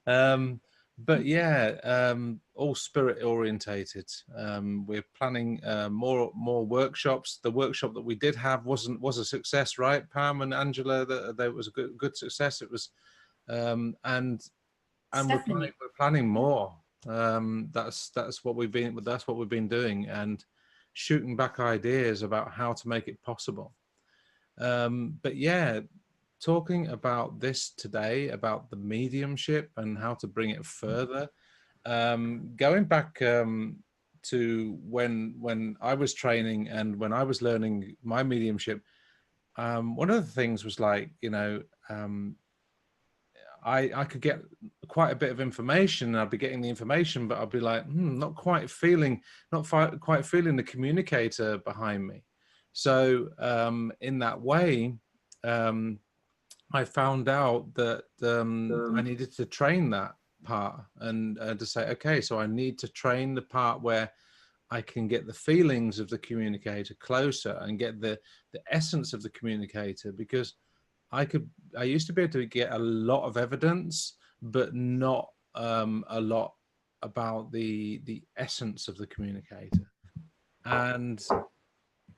um, but yeah, all spirit orientated. We're planning more workshops. The workshop that we did have was a success, right, Pam and Angela? That was a good success. It was, and Stephanie. we're planning more. That's what we've been doing, and shooting back ideas about how to make it possible. But yeah, talking about this today, about the mediumship and how to bring it further. Going back to when I was training and when I was learning my mediumship, one of the things was like, I could get quite a bit of information, and I'd be getting the information, but I'd be like, not quite feeling the communicator behind me. So in that way, I found out that I needed to train that part, and to say, okay, so I need to train the part where I can get the feelings of the communicator closer and get the essence of the communicator, because I used to be able to get a lot of evidence, but not a lot about the essence of the communicator. And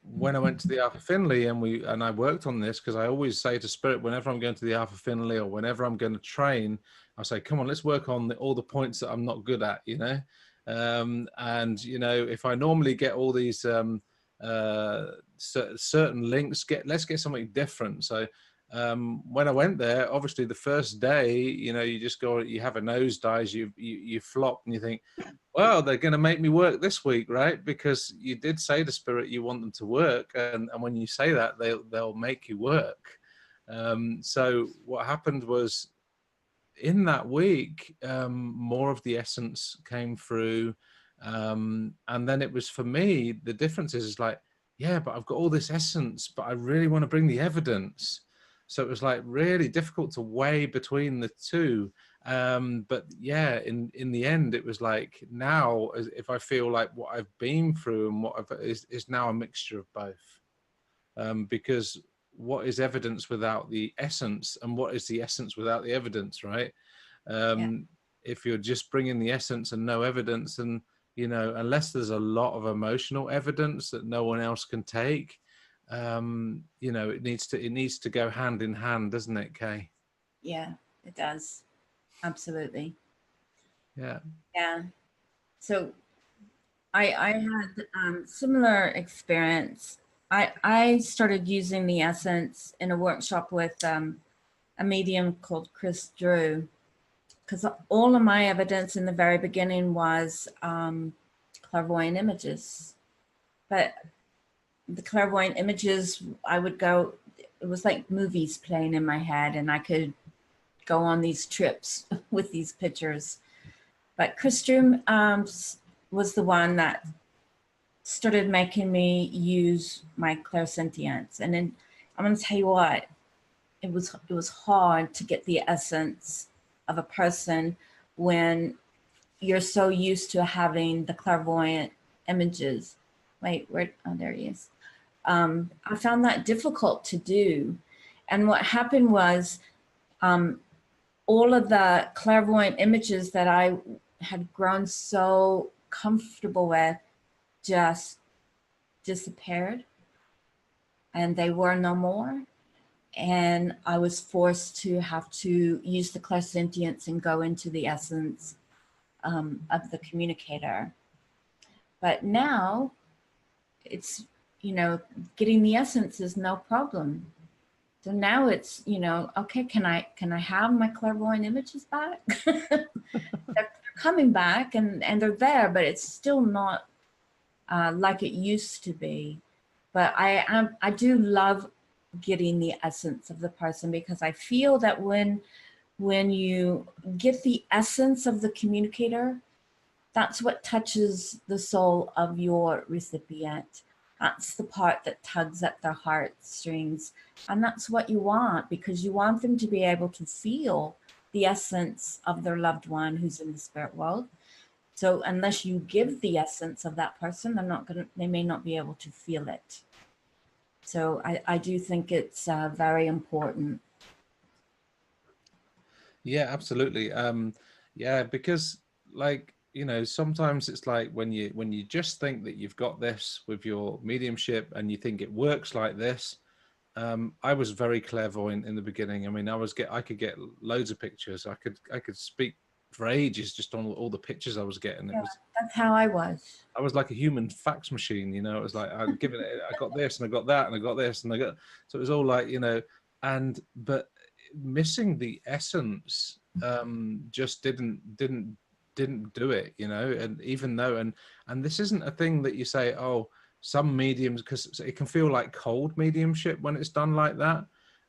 when I went to the Alpha Finley and I worked on this, because I always say to Spirit, whenever I'm going to the Alpha Finley or whenever I'm going to train, I say, come on, let's work on all the points that I'm not good at, and if I normally get all these certain links, let's get something different. So when I went there, obviously the first day, you just go, you have a nosedive, you flop, and you think, well, they're going to make me work this week, right? Because you did say to Spirit you want them to work, and when you say that, they'll make you work. So what happened was, in that week, more of the essence came through, and then it was, for me, the difference is like, yeah, but I've got all this essence, but I really want to bring the evidence. So it was like really difficult to weigh between the two. But yeah, in the end, it was like, now, if I feel like what I've been through and is now a mixture of both, because what is evidence without the essence, and what is the essence without the evidence, right? Yeah. If you're just bringing the essence and no evidence, and unless there's a lot of emotional evidence that no one else can take, it needs to go hand in hand, doesn't it, Kay? Yeah, it does. Absolutely. Yeah. Yeah. So I had similar experience. I started using the essence in a workshop with a medium called Chris Drew, because all of my evidence in the very beginning was clairvoyant images. But the clairvoyant images, I would go, it was like movies playing in my head, and I could go on these trips with these pictures. But Chris Drew was the one that started making me use my clairsentience. And then I'm going to tell you what, it was hard to get the essence of a person when you're so used to having the clairvoyant images. Wait, where? Oh, there he is. I found that difficult to do. And what happened was all of the clairvoyant images that I had grown so comfortable with just disappeared, and they were no more. And I was forced to have to use the clairsentience and go into the essence of the communicator. But now it's, getting the essence is no problem. So now it's, okay, can I have my clairvoyant images back? They're coming back, and they're there, but it's still not like it used to be. But I do love getting the essence of the person, because I feel that when you get the essence of the communicator, that's what touches the soul of your recipient. That's the part that tugs at their heartstrings. And that's what you want, because you want them to be able to feel the essence of their loved one who's in the spirit world. So unless you give the essence of that person, they may not be able to feel it. So I do think it's very important. Yeah, absolutely. Yeah, because like, you know, sometimes it's like when you just think that you've got this with your mediumship and you think it works like this. I was very clairvoyant in the beginning. I mean, I could get loads of pictures. I could speak for ages just on all the pictures I was getting. It Yeah, was that's how I was. I was like a human fax machine, you know. It was like I'm giving it. I got this and I got that and I got this and I got. So it was all like, you know, but missing the essence just didn't do it, you know. And even though and this isn't a thing that you say, oh, some mediums, because it can feel like cold mediumship when it's done like that.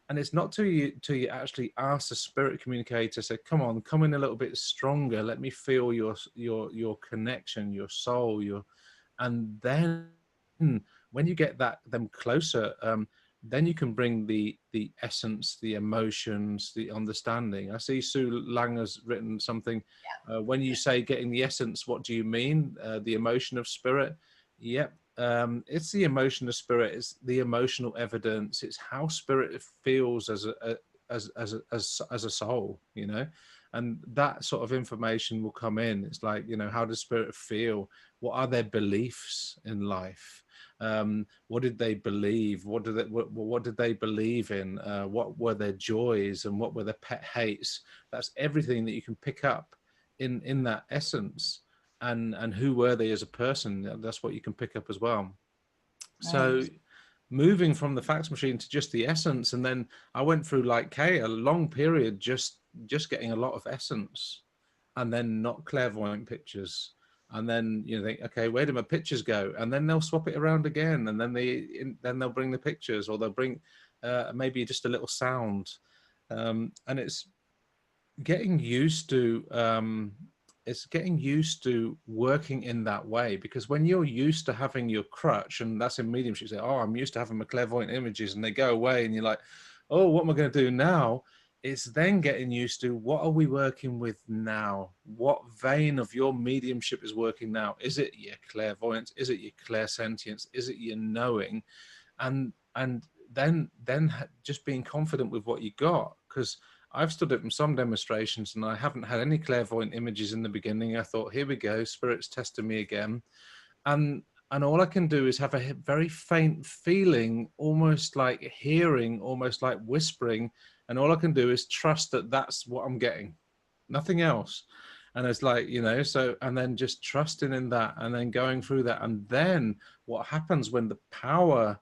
And it's not till you actually ask the spirit communicator, say, come on, come in a little bit stronger, let me feel your connection, your soul, your. And then when you get them closer, then you can bring the essence, the emotions, the understanding. I see Sue Lang has written something. When you say getting the essence, what do you mean? The emotion of spirit. Yep. It's the emotion of spirit. It's the emotional evidence. It's how spirit feels as a soul, you know. And that sort of information will come in. It's like, you know, how does spirit feel? What are their beliefs in life? What did they believe? What did they believe in? What were their joys and what were their pet hates? That's everything that you can pick up in that essence. And who were they as a person? That's what you can pick up as well. So Right. moving from the fax machine to just the essence, and then I went through, like Kay, a long period just getting a lot of essence, and then not clairvoyant pictures. And then you think, okay, where do my pictures go? And then they'll swap it around again, and then they'll bring the pictures, or they'll bring maybe just a little sound. And getting used to it's getting used to working in that way, because when you're used to having your crutch, and that's in mediumship, you say, oh, I'm used to having my clairvoyant images, and they go away and you're like, oh, what am I going to do now? It's then getting used to, what are we working with now? What vein of your mediumship is working now? Is it your clairvoyance? Is it your clairsentience? Is it your knowing? And then just being confident with what you got. Because I've stood up in some demonstrations and I haven't had any clairvoyant images in the beginning. I thought, here we go, spirit's testing me again. And all I can do is have a very faint feeling, almost like hearing, almost like whispering. And all I can do is trust that that's what I'm getting, nothing else. And it's like, you know, so, and then just trusting in that and then going through that. And then what happens when the power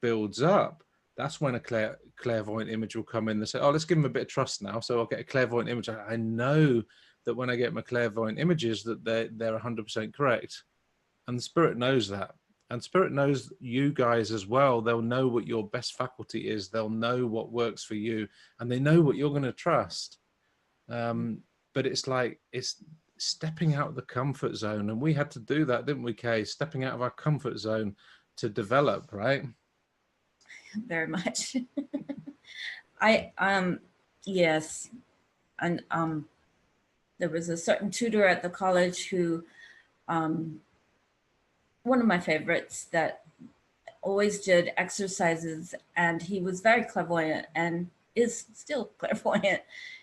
builds up, that's when a clairvoyant image will come in and say, oh, let's give them a bit of trust now. So I'll get a clairvoyant image. I know that when I get my clairvoyant images that they're 100% correct. And the spirit knows that. And spirit knows you guys as well. They'll know what your best faculty is. They'll know what works for you, and they know what you're going to trust. But it's like, it's stepping out of the comfort zone. And we had to do that, didn't we, Kay? Stepping out of our comfort zone to develop, right? Very much. I yes. And there was a certain tutor at the college who one of my favorites that always did exercises, and he was very clairvoyant and is still clairvoyant,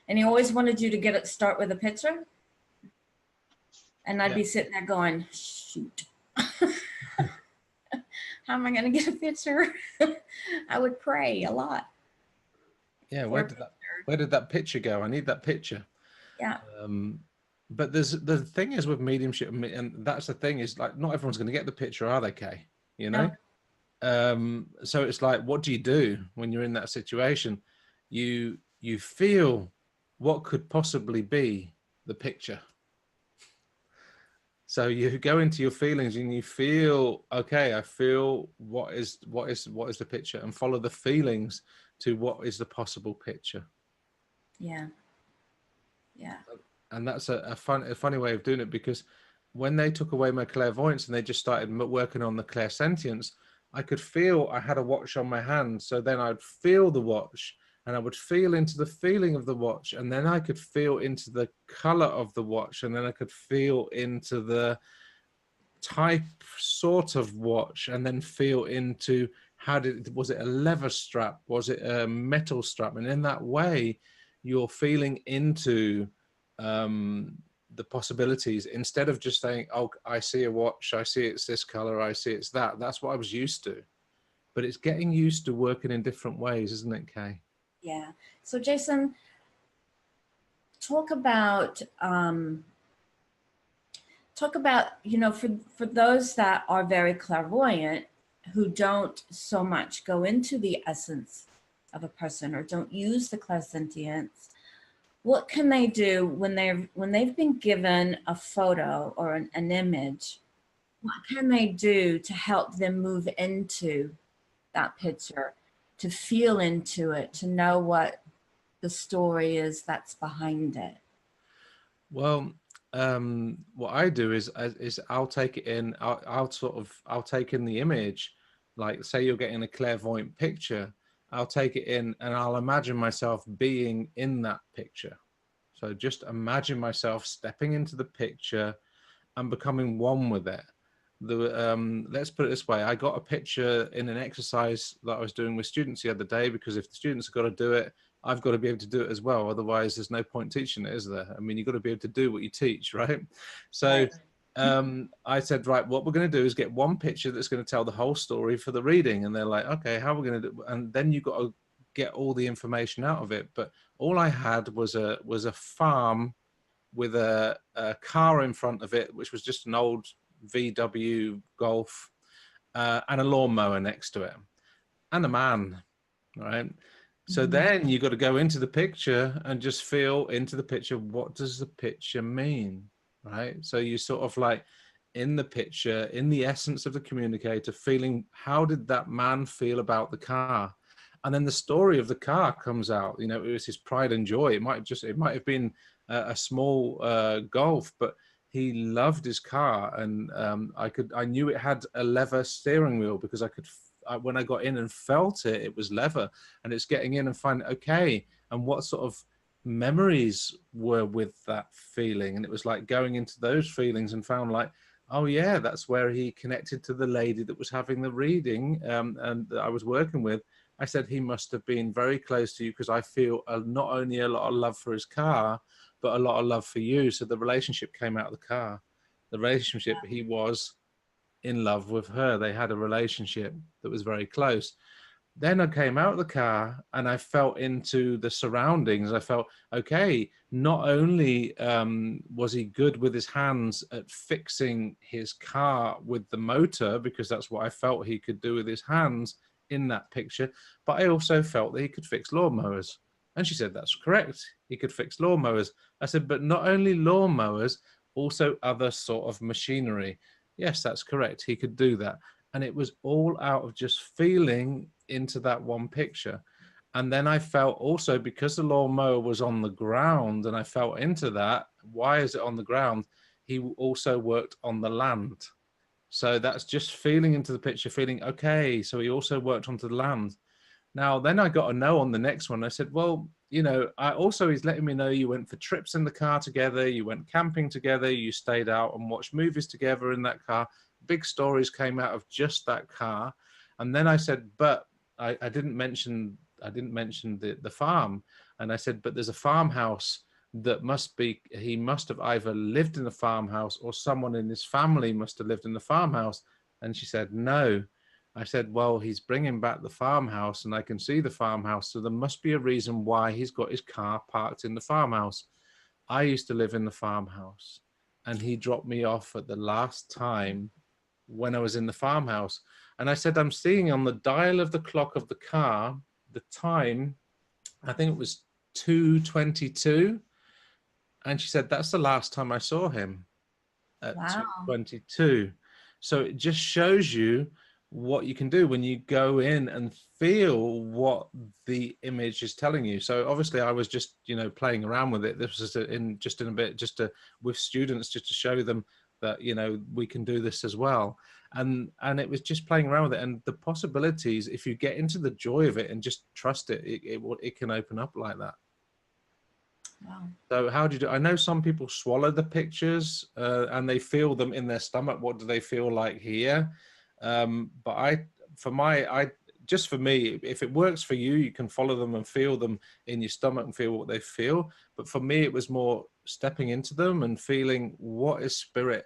and he always wanted you to start with a picture, and I'd be sitting there going, shoot. How am I going to get a picture? I would pray a lot. Yeah, where did that picture go? I need that picture. Yeah. But the thing is with mediumship, and that's the thing, is like, not everyone's going to get the picture, are they, Kay? You know? No. So it's like, what do you do when you're in that situation? You feel what could possibly be the picture. So you go into your feelings and you feel, okay, I feel what is the picture, and follow the feelings to what is the possible picture. Yeah. Yeah. And that's a funny way of doing it, because when they took away my clairvoyance and they just started working on the clairsentience, I could feel I had a watch on my hand. So then I'd feel the watch, and I would feel into the feeling of the watch, and then I could feel into the color of the watch, and then I could feel into the type sort of watch, and then feel into was it a leather strap, was it a metal strap, and in that way you're feeling into the possibilities, instead of just saying, oh, I see a watch, I see it's this color, I see it's that. That's what I was used to. But it's getting used to working in different ways, isn't it, Kay? Yeah. So Jason, talk about, you know, for those that are very clairvoyant, who don't so much go into the essence of a person or don't use the clairsentience, what can they do when they've been given a photo or an image? What can they do to help them move into that picture, to feel into it, to know what the story is that's behind it? Well, what I do is I'll take it in. I'll take in the image. Like, say you're getting a clairvoyant picture, I'll take it in and I'll imagine myself being in that picture. So just imagine myself stepping into the picture and becoming one with it. Let's put it this way. I got a picture in an exercise that I was doing with students the other day, because if the students have got to do it, I've got to be able to do it as well. Otherwise, there's no point teaching it, is there? I mean, you've got to be able to do what you teach, right? So I said, right, what we're going to do is get one picture that's going to tell the whole story for the reading. And they're like, okay, how are we going to do? And then you've got to get all the information out of it. But all I had was a farm with a car in front of it, which was just an old VW Golf, and a lawnmower next to it, and a man, right? So then you got to go into the picture and just feel into the picture. What does the picture mean, right? So you sort of like in the picture, in the essence of the communicator, feeling how did that man feel about the car, and then the story of the car comes out. You know, it was his pride and joy. It might have been a small Golf, but he loved his car, and I knew it had a leather steering wheel, because when I got in and felt it, it was leather. And it's getting in and finding, okay, and what sort of memories were with that feeling. And it was like going into those feelings and found like, oh yeah, that's where he connected to the lady that was having the reading, and that I was working with. I said, he must have been very close to you, because I feel not only a lot of love for his car, but a lot of love for you. So the relationship came out of the car. The relationship, he was in love with her. They had a relationship that was very close. Then I came out of the car and I felt into the surroundings. I felt, okay, not only was he good with his hands at fixing his car with the motor, because that's what I felt he could do with his hands in that picture, but I also felt that he could fix lawnmowers. And she said, that's correct. He could fix lawnmowers. I said, but not only lawnmowers, also other sort of machinery. Yes, that's correct. He could do that. And it was all out of just feeling into that one picture. And then I felt also, because the lawnmower was on the ground and I felt into that, why is it on the ground? He also worked on the land. So that's just feeling into the picture, feeling, okay, so he also worked onto the land. Now, then I got a no on the next one. I said, well, you know, he's letting me know you went for trips in the car together, you went camping together, you stayed out and watched movies together in that car. Big stories came out of just that car. And then I said, but I didn't mention the farm. And I said, but there's a farmhouse that he must have either lived in the farmhouse or someone in his family must have lived in the farmhouse. And she said, no. I said, well, he's bringing back the farmhouse and I can see the farmhouse. So there must be a reason why he's got his car parked in the farmhouse. I used to live in the farmhouse and he dropped me off at the last time when I was in the farmhouse. And I said, I'm seeing on the dial of the clock of the car, the time, I think it was 2:22. And she said, that's the last time I saw him, at 2:22. So it just shows you what you can do when you go in and feel what the image is telling you. So obviously I was just, you know, playing around with it. This was with students, just to show them that, you know, we can do this as well. And it was just playing around with it, and the possibilities, if you get into the joy of it and just trust it, it can open up like that. Wow. So how do you do? I know some people swallow the pictures and they feel them in their stomach. What do they feel like here? But just for me, if it works for you, you can follow them and feel them in your stomach and feel what they feel. But for me, it was more stepping into them and feeling, what is spirit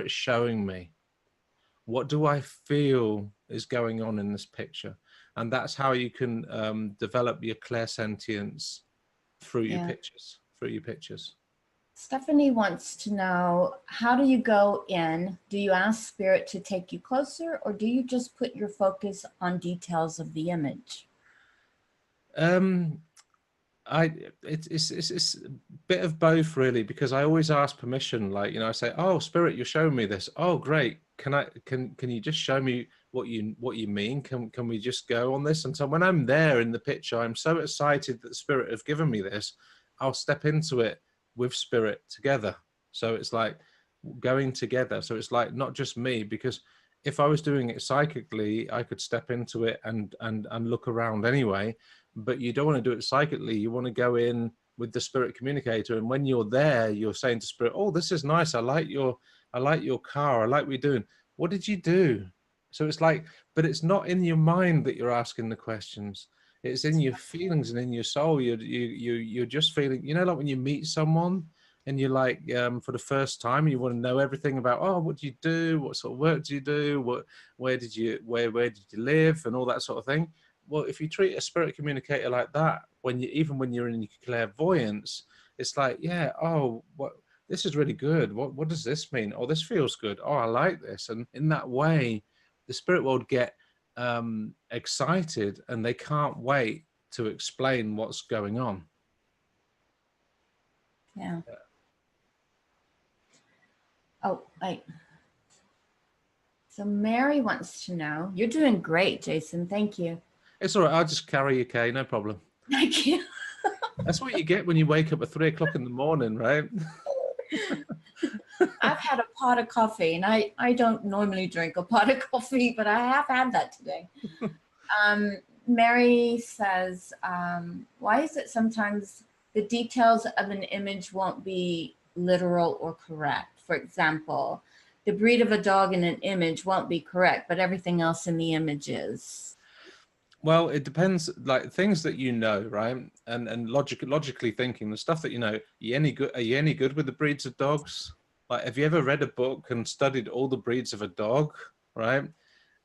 showing me? What do I feel is going on in this picture? And that's how you can develop your clairsentience through your pictures. Stephanie wants to know, how do you go in? Do you ask spirit to take you closer, or do you just put your focus on details of the image? It's a bit of both, really, because I always ask permission. Like, you know, I say, oh, spirit, you're showing me this. Oh, great. Can you just show me what you mean? Can we just go on this? And so when I'm there in the picture, I'm so excited that the spirit have given me this. I'll step into it with spirit together. So it's like going together. So it's like not just me, because if I was doing it psychically, I could step into it and look around anyway. But you don't want to do it psychically. You want to go in with the spirit communicator, and when you're there, you're saying to spirit, oh, this is nice. I like your car. I like what you're doing. What did you do? So it's like, but it's not in your mind that you're asking the questions. It's in your feelings and in your soul. You're just feeling, you know, like when you meet someone and you're like, for the first time, you want to know everything about, oh, what do you do? What sort of work do you do? Where did you live? And all that sort of thing. Well, if you treat a spirit communicator like that, even when you're in your clairvoyance, it's like, yeah, oh, this is really good. What does this mean? Oh, this feels good. Oh, I like this. And in that way, the spirit world get excited, and they can't wait to explain what's going on. Yeah. Oh, wait. So Mary wants to know, you're doing great, Jason. Thank you. It's all right. I'll just carry your K, no problem. Thank you. That's what you get when you wake up at 3 o'clock in the morning, right? I've had a pot of coffee, and I don't normally drink a pot of coffee, but I have had that today. Mary says, why is it sometimes the details of an image won't be literal or correct? For example, the breed of a dog in an image won't be correct, but everything else in the image is. Well, it depends, like things that you know, right? And logically thinking, the stuff that you know, are you any good with the breeds of dogs? Like, have you ever read a book and studied all the breeds of a dog, right?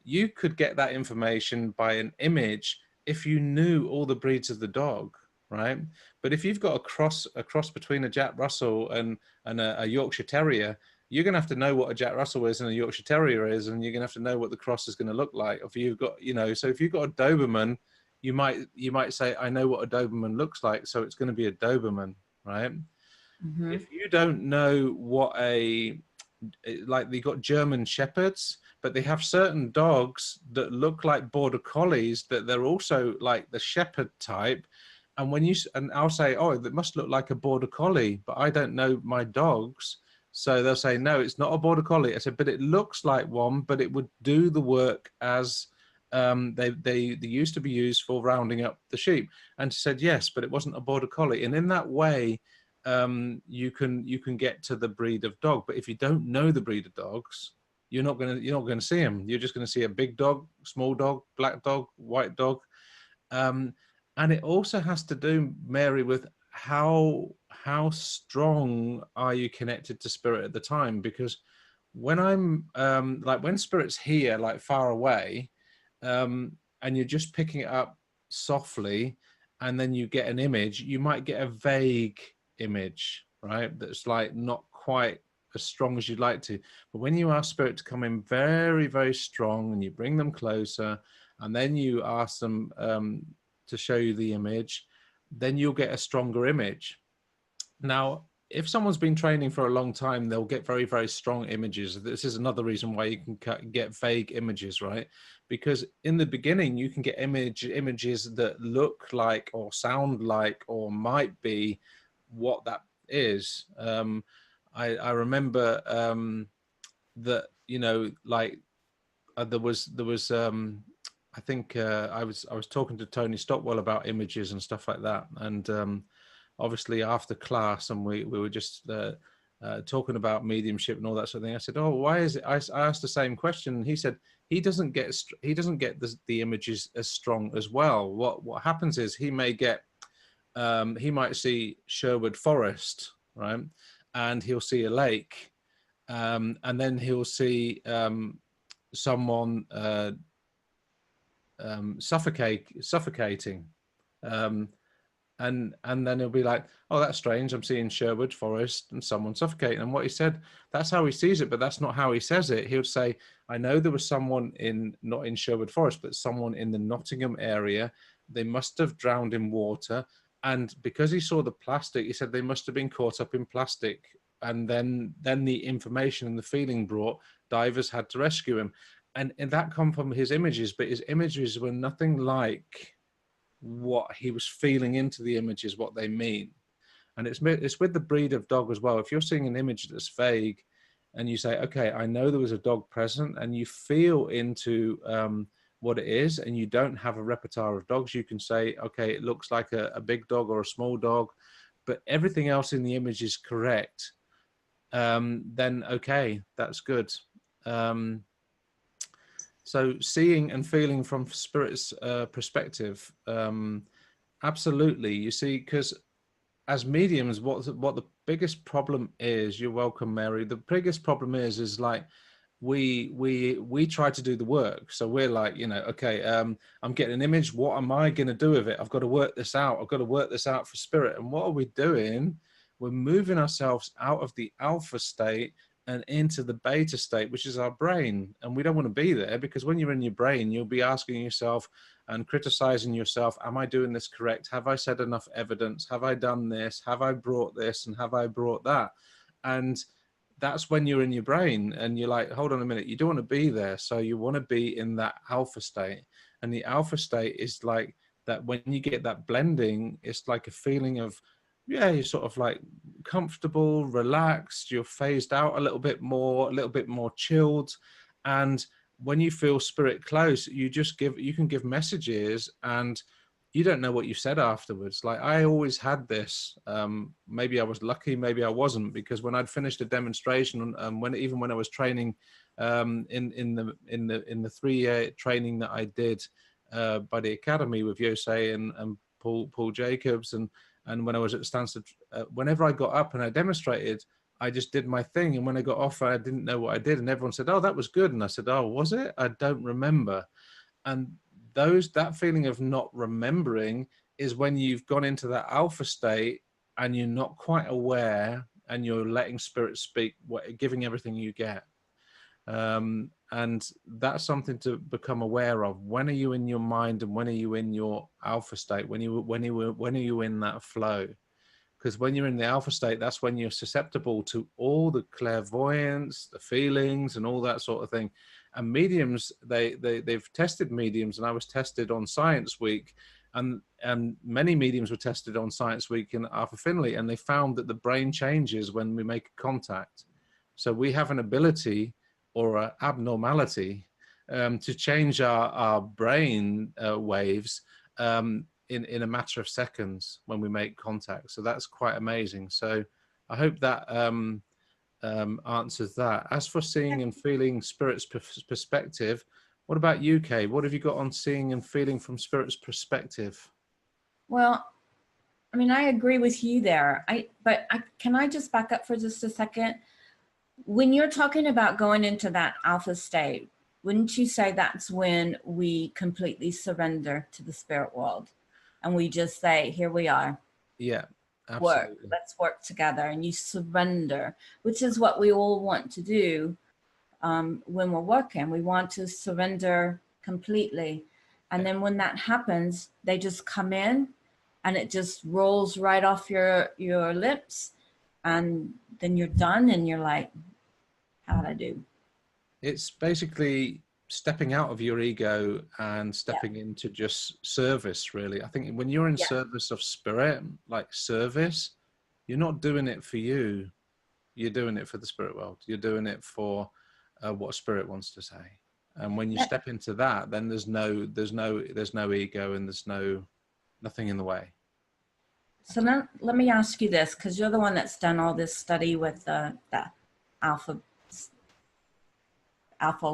You could get that information by an image if you knew all the breeds of the dog, right? But if you've got a cross between a Jack Russell and a Yorkshire Terrier, you're going to have to know what a Jack Russell is and a Yorkshire Terrier is, and you're going to have to know what the cross is going to look like. If you've got, you know, so if you've got a Doberman, you might say, I know what a Doberman looks like, so it's going to be a Doberman, right? Mm-hmm. If you don't know what like they got German Shepherds, but they have certain dogs that look like Border Collies, that they're also like the Shepherd type. And I'll say, oh, that must look like a Border Collie, but I don't know my dogs. So they'll say, no, it's not a Border Collie. I said, but it looks like one, but it would do the work as they used to be used for rounding up the sheep. And she said, yes, but it wasn't a Border Collie. And in that way, you can get to the breed of dog. But if you don't know the breed of dogs, you're not gonna see them. You're just gonna see a big dog, small dog, black dog, white dog. And it also has to do, Mary, with how strong are you connected to spirit at the time? Because when I'm like when spirit's here, like far away, and you're just picking it up softly, and then you get an image, you might get a vague image, right? That's like not quite as strong as you'd like to. But when you ask spirit to come in very, very strong, and you bring them closer, and then you ask them to show you the image, then you'll get a stronger image. Now, if someone's been training for a long time, they'll get very, very strong images. This is another reason why you can get vague images, right? Because in the beginning, you can get images that look like or sound like or might be what that is. I remember that, you know, like there was I think I was talking to Tony Stockwell about images and stuff like that, and obviously after class, and we were just talking about mediumship and all that sort of thing. I said, "Oh, why is it?" I asked the same question, and he said he doesn't get the images as strong as well. What happens is he may get he might see Sherwood Forest, right, and he'll see a lake, and then he'll see someone suffocating. And then he'll be like, "Oh, that's strange. I'm seeing Sherwood Forest and someone suffocating." And what he said, that's how he sees it, but that's not how he says it. He would say, "I know there was someone not in Sherwood Forest, but someone in the Nottingham area. They must have drowned in water. And because he saw the plastic, he said they must have been caught up in plastic. And then the information and the feeling brought, divers had to rescue him." And that come from his images, but his images were nothing like what he was feeling into the images, what they mean. And it's with the breed of dog as well. If you're seeing an image that's vague and you say, "Okay, I know there was a dog present," and you feel into what it is, and you don't have a repertoire of dogs, you can say, "Okay, it looks like a big dog or a small dog," but everything else in the image is correct. Then okay, that's good. So seeing and feeling from spirit's perspective, absolutely. You see, because as mediums, what the biggest problem is, you're welcome, Mary. The biggest problem is like we try to do the work. So we're like, okay, I'm getting an image. What am I going to do with it? I've got to work this out. I've got to work this out for spirit. And what are we doing? We're moving ourselves out of the alpha state and into the beta state, which is our brain. And we don't want to be there, because when you're in your brain, you'll be asking yourself and criticizing yourself, am I doing this correct? Have I said enough evidence? Have I done this? Have I brought this? And have I brought that? And that's when you're in your brain and you're like, hold on a minute, you don't want to be there. So you want to be in that alpha state. And the alpha state is like that when you get that blending, it's like a feeling of, yeah, you're sort of like comfortable, relaxed, you're phased out a little bit more chilled. And when you feel spirit close, you can give messages, and you don't know what you said afterwards. Like I always had this, maybe I was lucky, maybe I wasn't, because when I'd finished a demonstration, when I was training in the 3-year training that I did by the academy with Jose and Paul Jacobs, and when I was at Stansted, whenever I got up and I demonstrated, I just did my thing. And when I got off, I didn't know what I did. And everyone said, "Oh, that was good." And I said, "Oh, was it? I don't remember." And that feeling of not remembering is when you've gone into that alpha state and you're not quite aware, and you're letting spirit speak, giving everything you get. And that's something to become aware of. When are you in your mind, and when are you in your alpha state? When are you in that flow? Because when you're in the alpha state, that's when you're susceptible to all the clairvoyance, the feelings, and all that sort of thing. And mediums, they've tested mediums, and I was tested on Science Week, and many mediums were tested on Science Week in Arthur Finley, and they found that the brain changes when we make contact. So we have an ability or an abnormality to change our brain waves in a matter of seconds when we make contact. So that's quite amazing. So I hope that answers that. As for seeing and feeling spirit's perspective, what about UK? What have you got on seeing and feeling from spirit's perspective? Well, I mean, I agree with you there. Can I just back up for just a second? When you're talking about going into that alpha state, wouldn't you say that's when we completely surrender to the spirit world and we just say, here we are? Yeah, absolutely. Let's work together, and you surrender, which is what we all want to do when we're working. We want to surrender completely. And then when that happens, they just come in and it just rolls right off your lips, and then you're done and you're like, how'd I do? It's basically stepping out of your ego and stepping into just service, really. I think when you're in service of spirit, like service, you're not doing it for you. You're doing it for the spirit world. You're doing it for what spirit wants to say. And when you step into that, then there's no ego, and there's nothing in the way. So now let me ask you this, because you're the one that's done all this study with the alpha,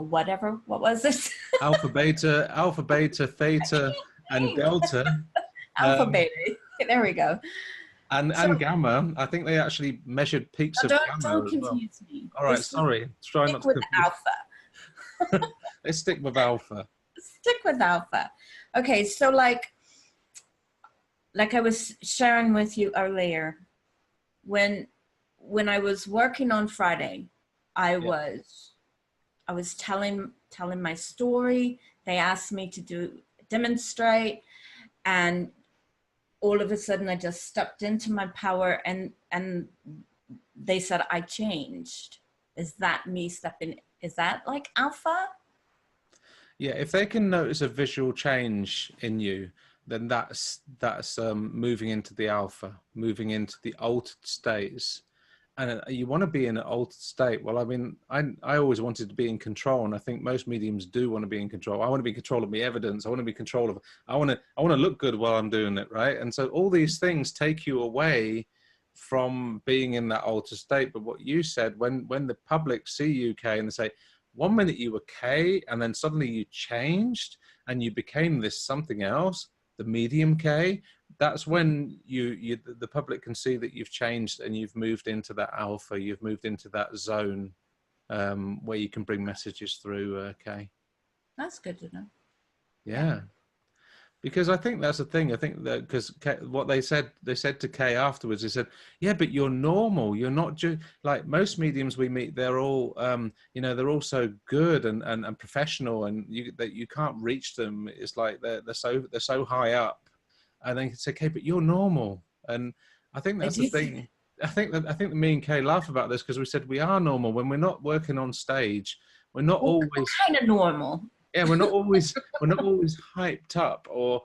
whatever. What was it? Alpha, beta, theta, and delta. Alpha, beta. There we go. And gamma. I think they actually measured peaks of gamma Don't as well. confuse me. All right, sorry. Try not to with confuse. alpha. Let's stick with alpha. Stick with alpha. Okay, so like I was sharing with you earlier, when I was working on Friday, I was telling my story. They asked me to demonstrate, and all of a sudden I just stepped into my power, and they said I changed. Is that me stepping? Is that like alpha? Yeah, if they can notice a visual change in you, then that's moving into the alpha, moving into the altered states. And you want to be in an altered state. Well, I mean, I always wanted to be in control, and I think most mediums do want to be in control. I want to be in control of my evidence. I want to be in control of. I want to look good while I'm doing it, right? And so all these things take you away from being in that altered state. But what you said, when the public see you, Kay, and they say, 1 minute you were Kay, and then suddenly you changed and you became this something else, the medium Kay, that's when the public can see that you've changed and you've moved into that alpha, you've moved into that zone where you can bring messages through, Kay. That's good to know. Yeah. Because I think that's the thing. I think that because what they said to Kay afterwards, they said, yeah, but you're normal. You're not just like most mediums we meet. They're all, they're all so good and professional, and you can't reach them. It's like they're so high up, and then say, okay, but you're normal. And I think that's the thing. I think that me and Kay laugh about this because we said we are normal when we're not working on stage. We're not always kind of normal. Yeah, we're not always hyped up or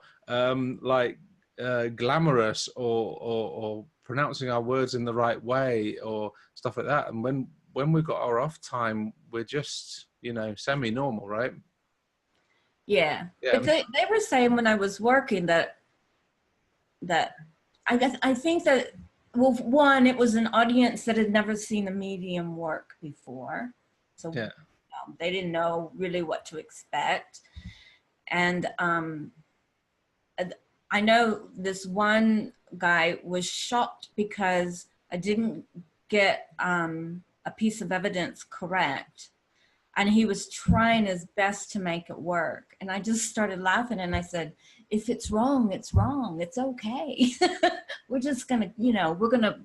glamorous or pronouncing our words in the right way or stuff like that. And when we've got our off time, we're just semi-normal, right? Yeah. But they were saying when I was working that I think that, well, one, it was an audience that had never seen a medium work before, so yeah. They didn't know really what to expect. And I know this one guy was shocked because I didn't get a piece of evidence correct. And he was trying his best to make it work. And I just started laughing and I said, if it's wrong, it's wrong. It's okay. We're just gonna, we're gonna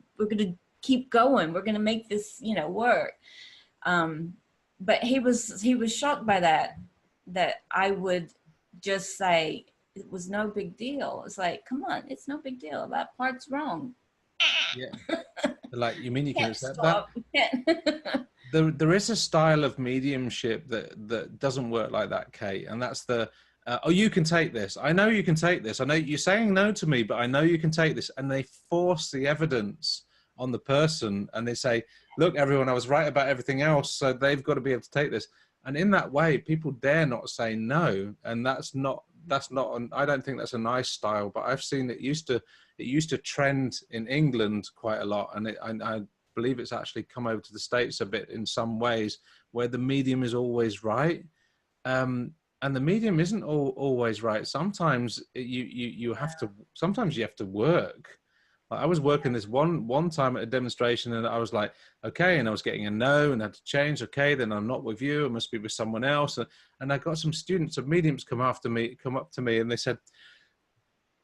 keep going. We're gonna make this, work. But he was shocked by that I would just say it was no big deal. It's like, come on, it's no big deal. That part's wrong. Yeah. Like, you mean you can accept that? There is a style of mediumship that doesn't work like that, Kate, and that's the oh, you can take this. I know you can take this. I know you're saying no to me, but I know you can take this. And they force the evidence on the person and they say, look, everyone, I was right about everything else, so they've got to be able to take this. And in that way, people dare not say no. And that's not I don't think that's a nice style, but I've seen it used to trend in England quite a lot. And I believe it's actually come over to the States a bit in some ways, where the medium is always right. And the medium isn't always right. Sometimes you have to work. I was working this one time at a demonstration and I was like, okay, and I was getting a no and had to change. Okay, then I'm not with you. I must be with someone else. And I got some students of mediums come up to me and they said,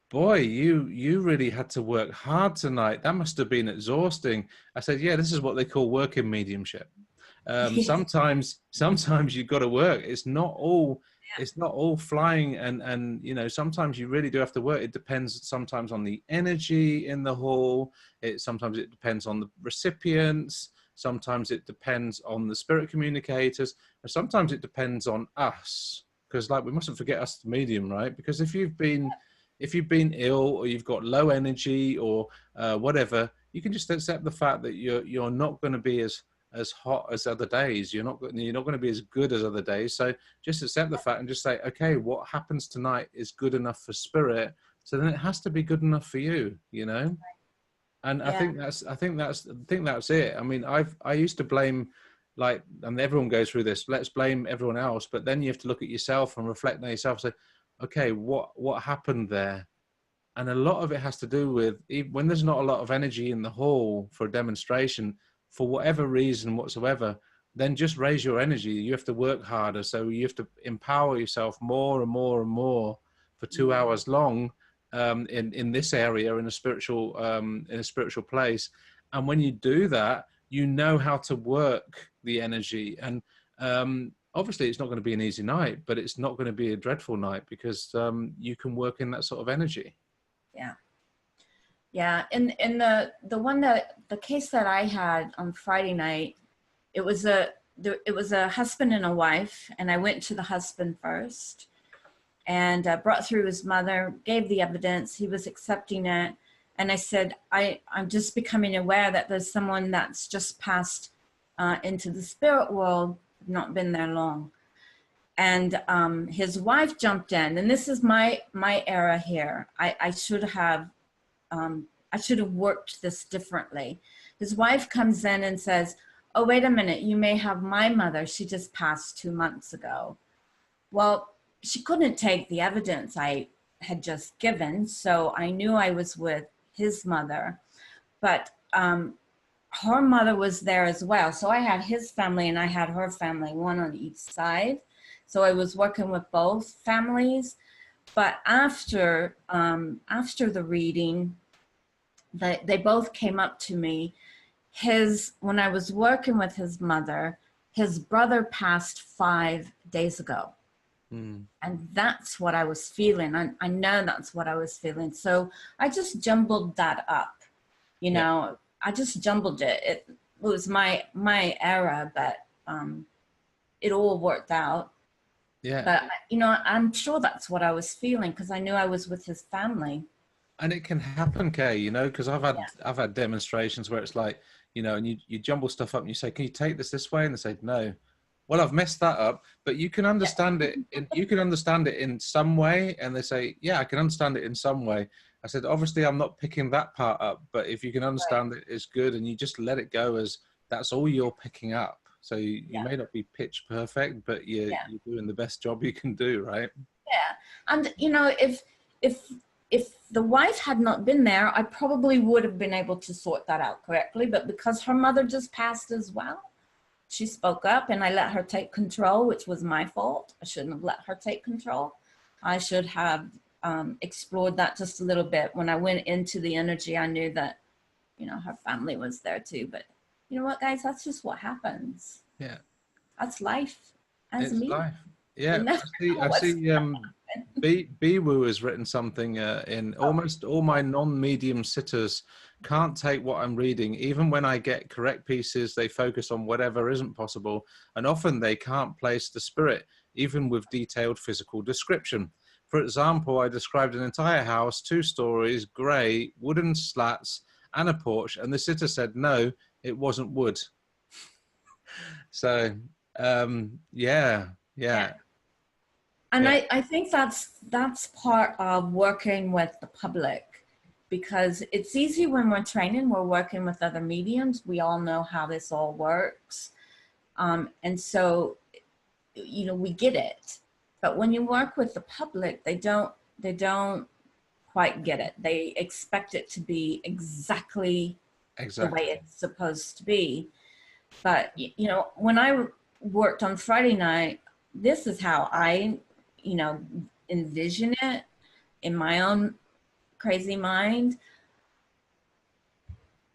boy, you really had to work hard tonight. That must have been exhausting. I said, yeah, this is what they call working mediumship. Sometimes you've got to work. It's not all flying and sometimes you really do have to work. It depends sometimes on the energy in the hall. Sometimes it depends on the recipients. Sometimes it depends on the spirit communicators. And sometimes it depends on us, because we mustn't forget us, the medium, right? Because if you've been ill or you've got low energy or whatever, you can just accept the fact that you're not going to be as hot as other days. You're not going to be as good as other days. So just accept the fact and just say, okay, what happens tonight is good enough for spirit. So then it has to be good enough for you, And Yeah. I think that's it. I mean, I used to blame, like, and everyone goes through this, let's blame everyone else, but then you have to look at yourself and reflect on yourself and say, okay, what happened there? And a lot of it has to do with when there's not a lot of energy in the hall for a demonstration, for whatever reason whatsoever, then just raise your energy. You have to work harder. So you have to empower yourself more and more and more for 2 hours long, in this area, in a spiritual place. And when you do that, you know how to work the energy. And obviously it's not going to be an easy night, but it's not going to be a dreadful night, because you can work in that sort of energy. Yeah. Yeah. And the case that I had on Friday night, it was a husband and a wife, and I went to the husband first and brought through his mother, gave the evidence. He was accepting it. And I said, I'm just becoming aware that there's someone that's just passed into the spirit world, not been there long. And his wife jumped in, and this is my era here. I should have worked this differently. His wife comes in and says, oh, wait a minute, you may have my mother. She just passed 2 months ago. Well, she couldn't take the evidence I had just given, so I knew I was with his mother, but her mother was there as well. So I had his family and I had her family, one on each side. So I was working with both families. But after the reading, they both came up to me. When I was working with his mother, his brother passed 5 days ago. And that's what I was feeling. I know that's what I was feeling. So I just jumbled that up, you know, I just jumbled it. It was my era, but it all worked out. Yeah. But, you know, I'm sure that's what I was feeling, because I knew I was with his family. And it can happen, Kay, you know, because I've had demonstrations where it's like, you know, and you jumble stuff up and you say, can you take this way? And they say, no. Well, I've messed that up, but you can understand it. You can understand it in some way. And they say, yeah, I can understand it in some way. I said, obviously, I'm not picking that part up, but if you can understand it, it's good. And you just let it go as that's all you're picking up. So you may not be pitch perfect, but you're doing the best job you can do, right? Yeah. And, you know, if the wife had not been there, I probably would have been able to sort that out correctly. But because her mother just passed as well, she spoke up and I let her take control, which was my fault. I shouldn't have let her take control. I should have explored that just a little bit. When I went into the energy, I knew that, you know, her family was there too. But you know what, guys, that's just what happens. Yeah. That's life. It's life. Yeah. You know, I see Biwu has written something in almost all my non-medium sitters can't take what I'm reading. Even when I get correct pieces, they focus on whatever isn't possible. And often they can't place the spirit, even with detailed physical description. For example, I described an entire house, 2 stories, grey, wooden slats, and a porch. And the sitter said, no, it wasn't wood. So, yeah. And I think that's part of working with the public, because it's easy when we're training, we're working with other mediums. We all know how this all works. And so, you know, we get it. But when you work with the public, they don't quite get it. They expect it to be exactly the way it's supposed to be. But, you know, when I worked on Friday night, this is how I, you know, envision it in my own crazy mind.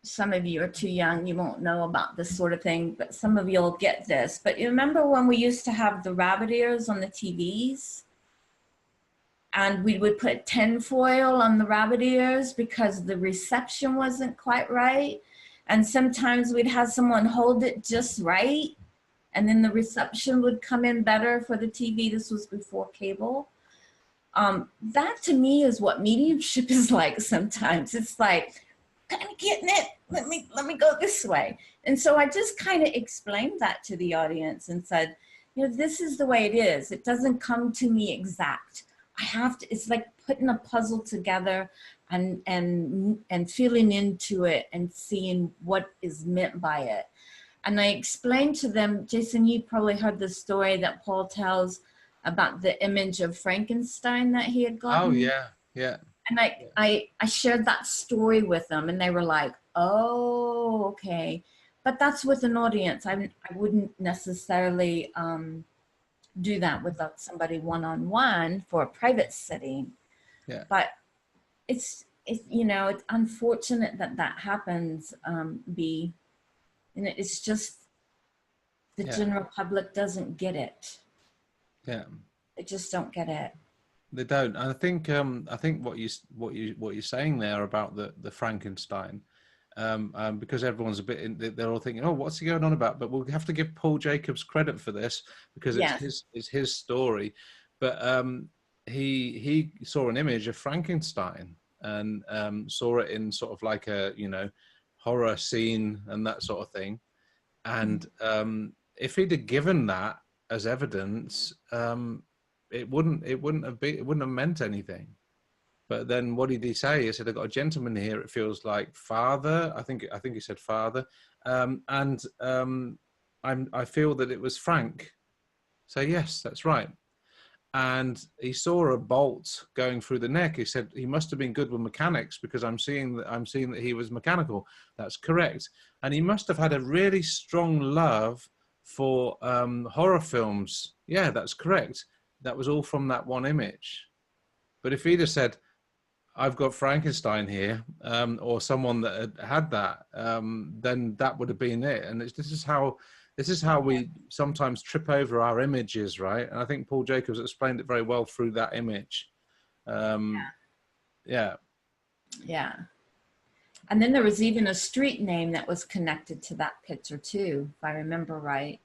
Some of you are too young, you won't know about this sort of thing, but some of you will get this. But you remember when we used to have the rabbit ears on the TVs? And we would put tinfoil on the rabbit ears because the reception wasn't quite right. And sometimes we'd have someone hold it just right, and then the reception would come in better for the TV. This was before cable. That to me is what mediumship is like sometimes. It's like, kind of getting it, let me go this way. And so I just kind of explained that to the audience and said, you know, this is the way it is. It doesn't come to me exact. I have to, it's like putting a puzzle together and feeling into it and seeing what is meant by it. And I explained to them, Jason, you probably heard the story that Paul tells about the image of Frankenstein that he had Oh gotten. yeah, yeah. And I shared that story with them, and they were like, oh, okay. But that's with an audience. I wouldn't necessarily do that with somebody one-on-one for a private setting. Yeah. But it's you know, it's unfortunate that that happens, B. And it's just the Yeah. general public doesn't get it. Yeah. They just don't get it. They don't. And I think what you're saying there about the Frankenstein, because everyone's a bit they're all thinking, oh, what's he going on about? But we'll have to give Paul Jacobs credit for this because Yes. it's his story. But he saw an image of Frankenstein and saw it in sort of like a, you know, horror scene and that sort of thing. And if he'd have given that as evidence, it wouldn't have meant anything. But then what did he say? He said, "I've got a gentleman here. It feels like father." I think he said father, and I feel that it was Frank. So yes, that's right. And he saw a bolt going through the neck. He said he must have been good with mechanics because I'm seeing that he was mechanical. That's correct. And he must have had a really strong love for horror films. Yeah, that's correct. That was all from that one image. But if he'd have said, I've got Frankenstein here, or someone that had that, then that would have been it. And this is how we sometimes trip over our images, right? And I think Paul Jacobs explained it very well through that image. Yeah. Yeah. And then there was even a street name that was connected to that picture too, if I remember right.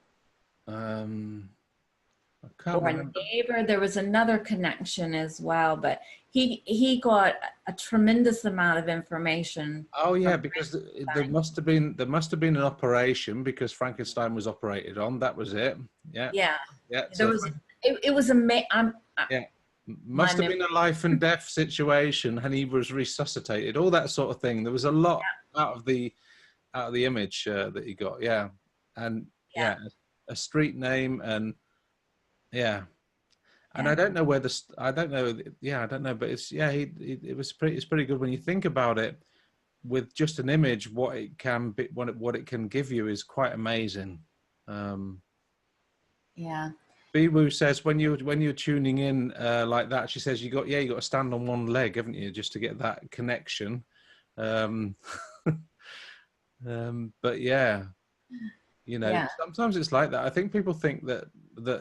I can't Or remember. a neighbor. There was another connection as well, but he got a tremendous amount of information. Oh yeah, because there must have been an operation because Frankenstein was operated on. That was it. Yeah. Yeah. Yeah. There So was it was amazing. yeah, must have been a life and death situation, and he was resuscitated. All that sort of thing. There was a lot out of the image that he got. Yeah, and yeah, a street name and yeah. And I don't know where I don't know. Yeah, I don't know, but it's it's pretty good when you think about it. With just an image, what it can be, what it can give you is quite amazing. Yeah. Biwu says when you're tuning in like that, she says you got to stand on one leg, haven't you, just to get that connection. But yeah. You know, sometimes it's like that. I think people think that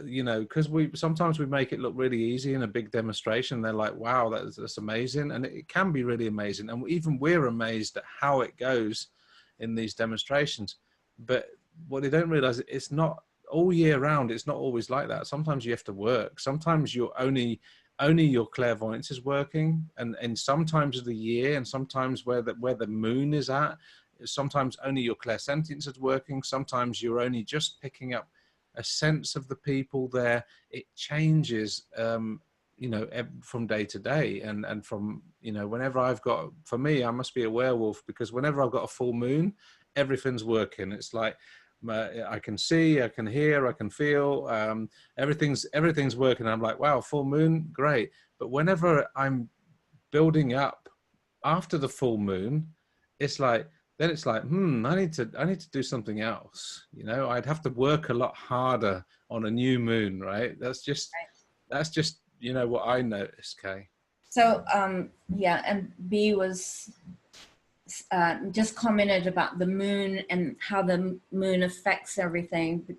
you know, because sometimes we make it look really easy in a big demonstration. They're like, wow, that's amazing. And it can be really amazing. And even we're amazed at how it goes in these demonstrations. But what they don't realize, it's not all year round. It's not always like that. Sometimes you have to work. Sometimes you're only your clairvoyance is working. And sometimes of the year and sometimes where the moon is at, sometimes only your clairsentience is working. Sometimes you're only just picking up a sense of the people there. It changes, you know, from day to day. And from, you know, whenever for me, I must be a werewolf because whenever I've got a full moon, everything's working. It's like, I can see, I can hear, I can feel, everything's working. I'm like, wow, full moon, great. But whenever I'm building up after the full moon, it's like, then it's like, I need to do something else. You know, I'd have to work a lot harder on a new moon, right? That's just, you know, what I noticed, Kay. So, yeah, and B was just commented about the moon and how the moon affects everything.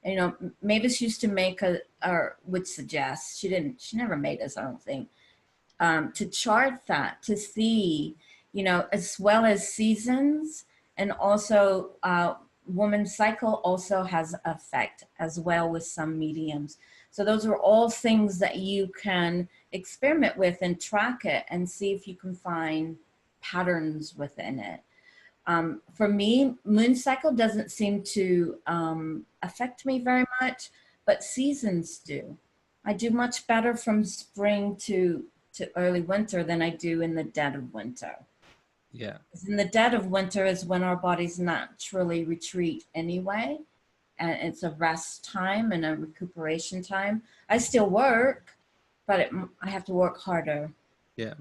You know, Mavis used to make or would suggest, she never made us, I don't think, to chart that, to see, you know, as well as seasons, and also woman's cycle also has effect as well with some mediums. So those are all things that you can experiment with and track it and see if you can find patterns within it. For me, moon cycle doesn't seem to affect me very much, but seasons do. I do much better from spring to early winter than I do in the dead of winter. Yeah. 'Cause in the dead of winter is when our bodies naturally retreat anyway, and it's a rest time and a recuperation time. I still work, but I have to work harder. Yeah.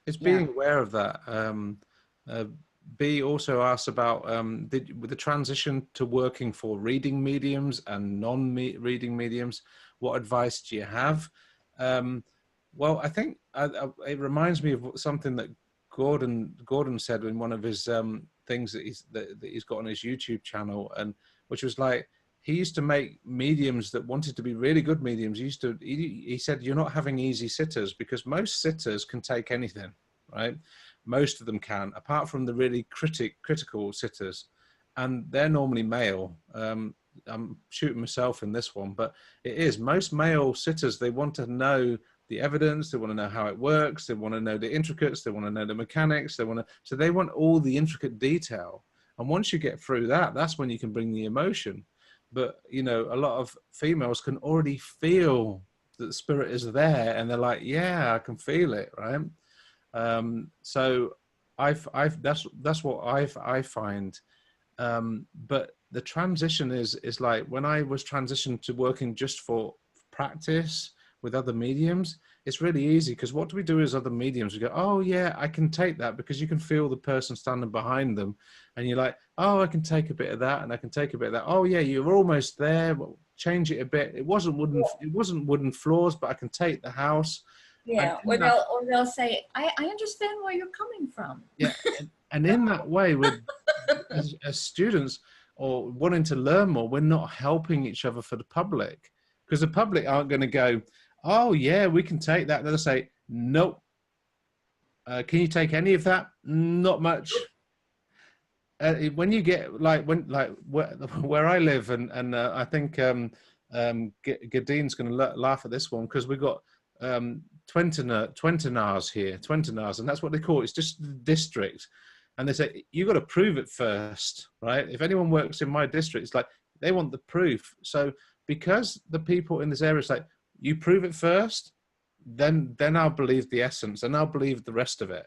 It's Yeah. being aware of that. Uh, B also asked about with the transition to working for reading mediums and non-reading mediums, what advice do you have? Well, I think it reminds me of something that Gordon said in one of his things that he's got on his YouTube channel, and which was like, he used to make mediums that wanted to be really good mediums. He said, you're not having easy sitters, because most sitters can take anything, right? Most of them can, apart from the really critical sitters, and they're normally male. I'm shooting myself in this one, but it is most male sitters. They want to know the evidence. They want to know how it works. They want to know the intricates. They want to know the mechanics. So they want all the intricate detail. And once you get through that, that's when you can bring the emotion. But, you know, a lot of females can already feel that the spirit is there, and they're like, yeah, I can feel it, right? So that's what I find. But the transition is like, when I was transitioned to working just for practice with other mediums, it's really easy, because what do we do as other mediums? We go, oh yeah, I can take that, because you can feel the person standing behind them, and you're like, oh, I can take a bit of that, and I can take a bit of that. Oh yeah, you're almost there. Well, change it a bit. It wasn't wooden floors, but I can take the house. And Yeah, in that, or they'll say, I understand where you're coming from. yeah, and in that way, with as students or wanting to learn more, we're not helping each other for the public, because the public aren't going to go, oh yeah, we can take that. They'll say, nope. Can you take any of that? Not much. When you get where I live, and I think Gadine's going to laugh at this one, because we've got Twentenars here, Twentenars, and that's what they call it. It's just the district. And they say, you got to prove it first, right? If anyone works in my district, it's like, they want the proof. So because the people in this area is like, you prove it first, then I'll believe the essence, and I'll believe the rest of it.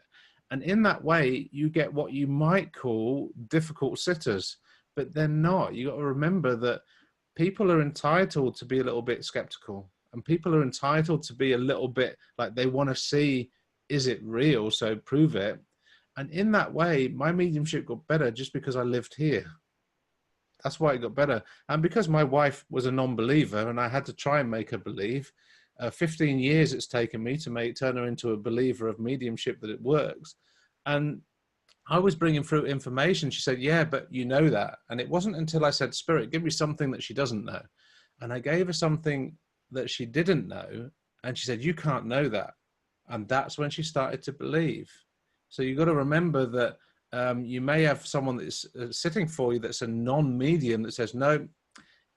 And in that way, you get what you might call difficult sitters, but they're not. You got to remember that people are entitled to be a little bit skeptical, and people are entitled to be a little bit like, they want to see, is it real? So prove it. And in that way, my mediumship got better just because I lived here. That's why it got better. And because my wife was a non-believer and I had to try and make her believe, 15 years it's taken me to turn her into a believer of mediumship, that it works. And I was bringing through information. She said, yeah, but you know that. And it wasn't until I said, Spirit, give me something that she doesn't know. And I gave her something that she didn't know. And she said, you can't know that. And that's when she started to believe. So you've got to remember that you may have someone that's sitting for you that's a non-medium that says, no,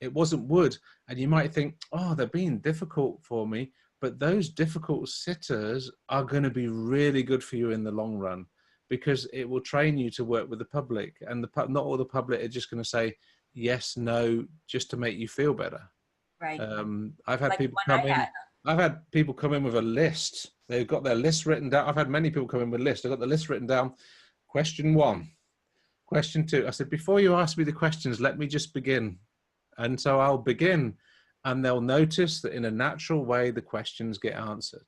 it wasn't wood. And you might think, oh, they're being difficult for me. But those difficult sitters are going to be really good for you in the long run, because it will train you to work with the public. And not all the public are just going to say yes, no, just to make you feel better. Right. I've had Like people when come in. I've had people come in with a list. They've got their list written down. I've had many people come in with lists. They've got the list written down. Question 1, question 2. I said, before you ask me the questions, let me just begin. And so I'll begin, and they'll notice that in a natural way, the questions get answered.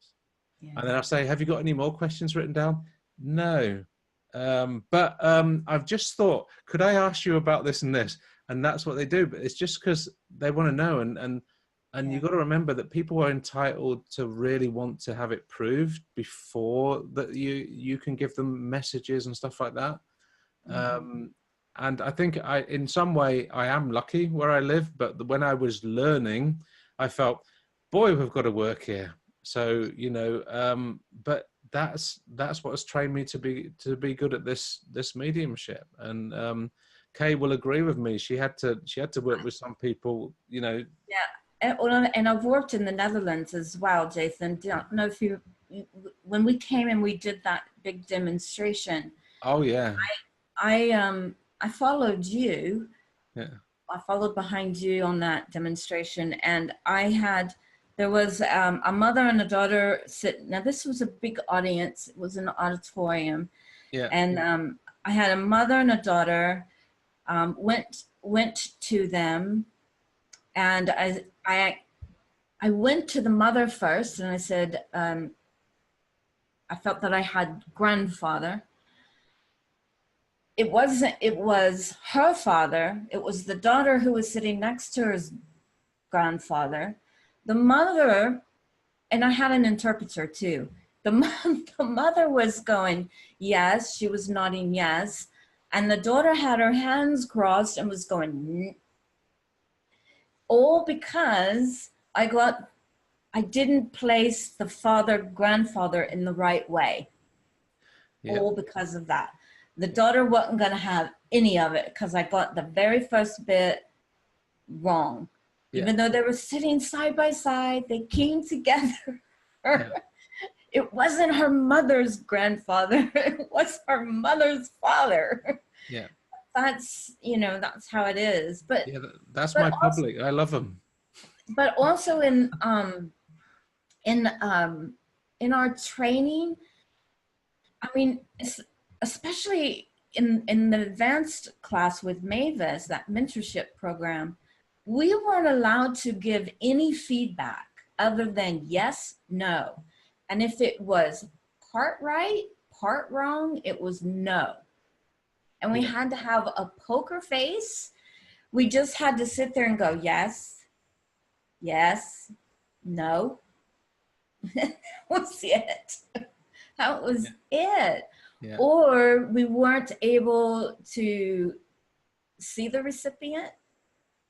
Yeah. And then I'll say, have you got any more questions written down? No. But I've just thought, could I ask you about this and this? And that's what they do. But it's just because they want to know. And you've got to remember that people are entitled to really want to have it proved before that you can give them messages and stuff like that. Mm-hmm. And I think in some way, I am lucky where I live. But when I was learning, I felt, boy, we've got to work here. So, you know, but that's what has trained me to be good at this mediumship. And Kay will agree with me. She had to work with some people, you know. Yeah. And I've worked in the Netherlands as well, Jason. Don't know if when we came and we did that big demonstration. Oh yeah. I followed you. Yeah. I followed behind you on that demonstration, and I had There was a mother and a daughter sitting. Now, this was a big audience. It was an auditorium. Yeah. And I had a mother and a daughter, went to them. And I went to the mother first, and I said, I felt that I had grandfather. It wasn't, it was her father. It was the daughter who was sitting next to her grandfather. The mother, and I had an interpreter too. The mother was going, yes, she was nodding yes. And the daughter had her hands crossed and was going, all because I didn't place the father, grandfather in the right way. Yeah. All because of that. The daughter wasn't going to have any of it because I got the very first bit wrong. Yeah. Even though they were sitting side by side, they came together. Yeah. It wasn't her mother's grandfather. It was her mother's father. Yeah. That's, you know, that's how it is. But yeah, that's my public. I love them. But also in our training, I mean, especially in the advanced class with Mavis, that mentorship program, we weren't allowed to give any feedback other than yes, no. And if it was part right, part wrong, it was no. And we had to have a poker face. We just had to sit there and go, yes, yes, no. That was it. That was it. Yeah. Or we weren't able to see the recipient.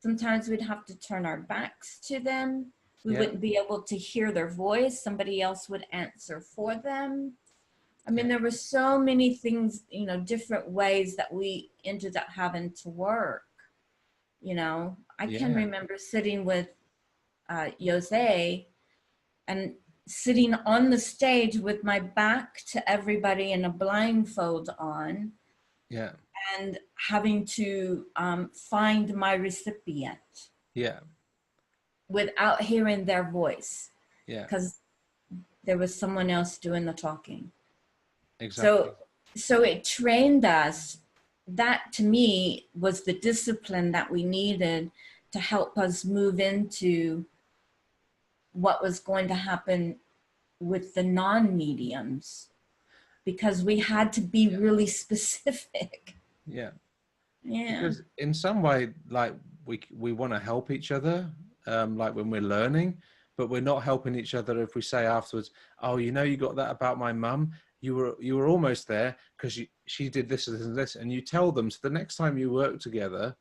Sometimes we'd have to turn our backs to them. We wouldn't be able to hear their voice. Somebody else would answer for them. I mean, there were so many things, you know, different ways that we ended up having to work. You know, I can remember sitting with Jose and sitting on the stage with my back to everybody and a blindfold on. Yeah. And having to find my recipient. Yeah. Without hearing their voice. Yeah. Because there was someone else doing the talking. Exactly. So it trained us. That to me was the discipline that we needed to help us move into what was going to happen with the non-mediums, because we had to be really specific. Yeah. Yeah. Because in some way, like we want to help each other, like when we're learning, but we're not helping each other if we say afterwards, oh, you know, you got that about my mum. You were almost there because she did this and this, and you tell them, so the next time you work together,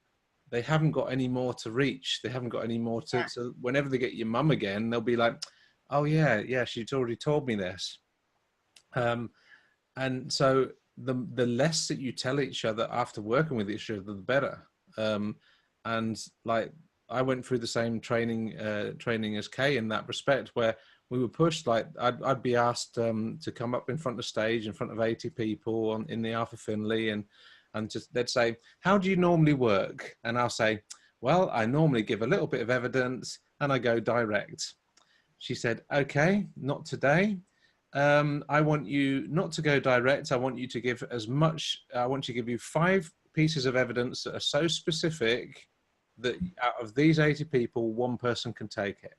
they haven't got any more to reach. They haven't got any more to, so whenever they get your mum again, they'll be like, oh yeah, she's already told me this. And so the less that you tell each other after working with each other, the better. And like, I went through the same training as Kay in that respect, where we were pushed. Like I'd be asked to come up in front of the stage in front of 80 people in the Arthur Findlay, and just they'd say, how do you normally work? And I'll say, well, I normally give a little bit of evidence and I go direct. She said, okay, not today. I want you not to go direct. I want you to give as much. I want you to give you 5 pieces of evidence that are so specific that out of these 80 people, 1 person can take it.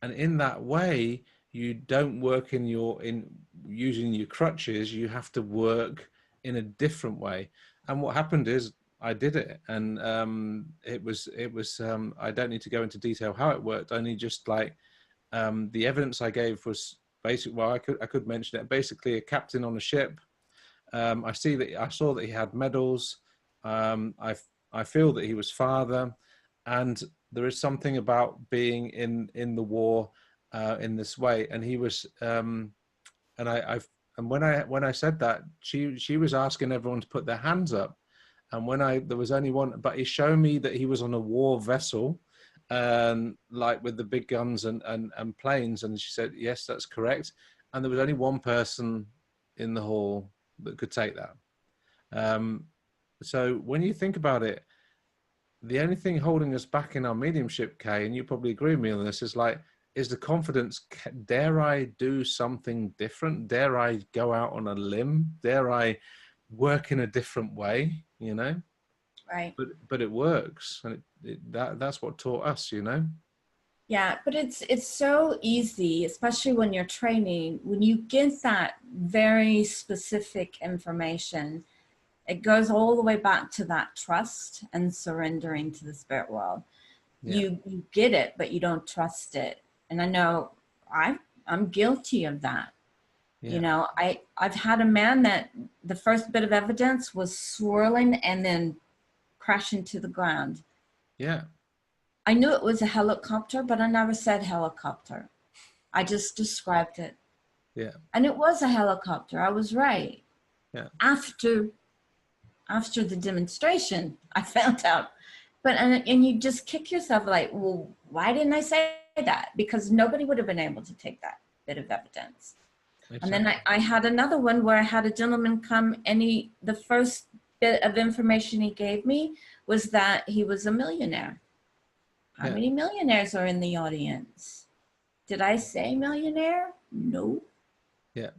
And in that way, you don't work in using your crutches. You have to work in a different way. And what happened is I did it, and it was I don't need to go into detail how it worked. Only just like the evidence I gave was basic. Well, I could mention it. Basically, a captain on a ship. I saw that he had medals. I feel that he was father, and there is something about being in the war in this way. And he was, and when I said that, she was asking everyone to put their hands up, and there was only one, but he showed me that he was on a war vessel, like with the big guns and planes, and she said, yes, that's correct. And there was only 1 person in the hall that could take that. So when you think about it, the only thing holding us back in our mediumship, Kay, and you probably agree with me on this, is like, is the confidence. Dare I do something different? Dare I go out on a limb? Dare I work in a different way? You know, Right. but it works, and that's what taught us. You know. Yeah, but it's so easy, especially when you're training, when you get that very specific information, it goes all the way back to that trust and surrendering to the spirit world. Yeah. You get it, but you don't trust it. And I know I'm guilty of that. Yeah. You know, I've had a man that the first bit of evidence was swirling and then crashing to the ground. Yeah. I knew it was a helicopter, but I never said helicopter. I just described it. Yeah. And it was a helicopter. I was right. Yeah. After the demonstration, I found out. But and you just kick yourself like, well, why didn't I say that? Because nobody would have been able to take that bit of evidence. Exactly. And then I had another one where I had a gentleman come, and the first bit of information he gave me was that he was a millionaire. How many millionaires are in the audience? Did I say millionaire? No. Yeah.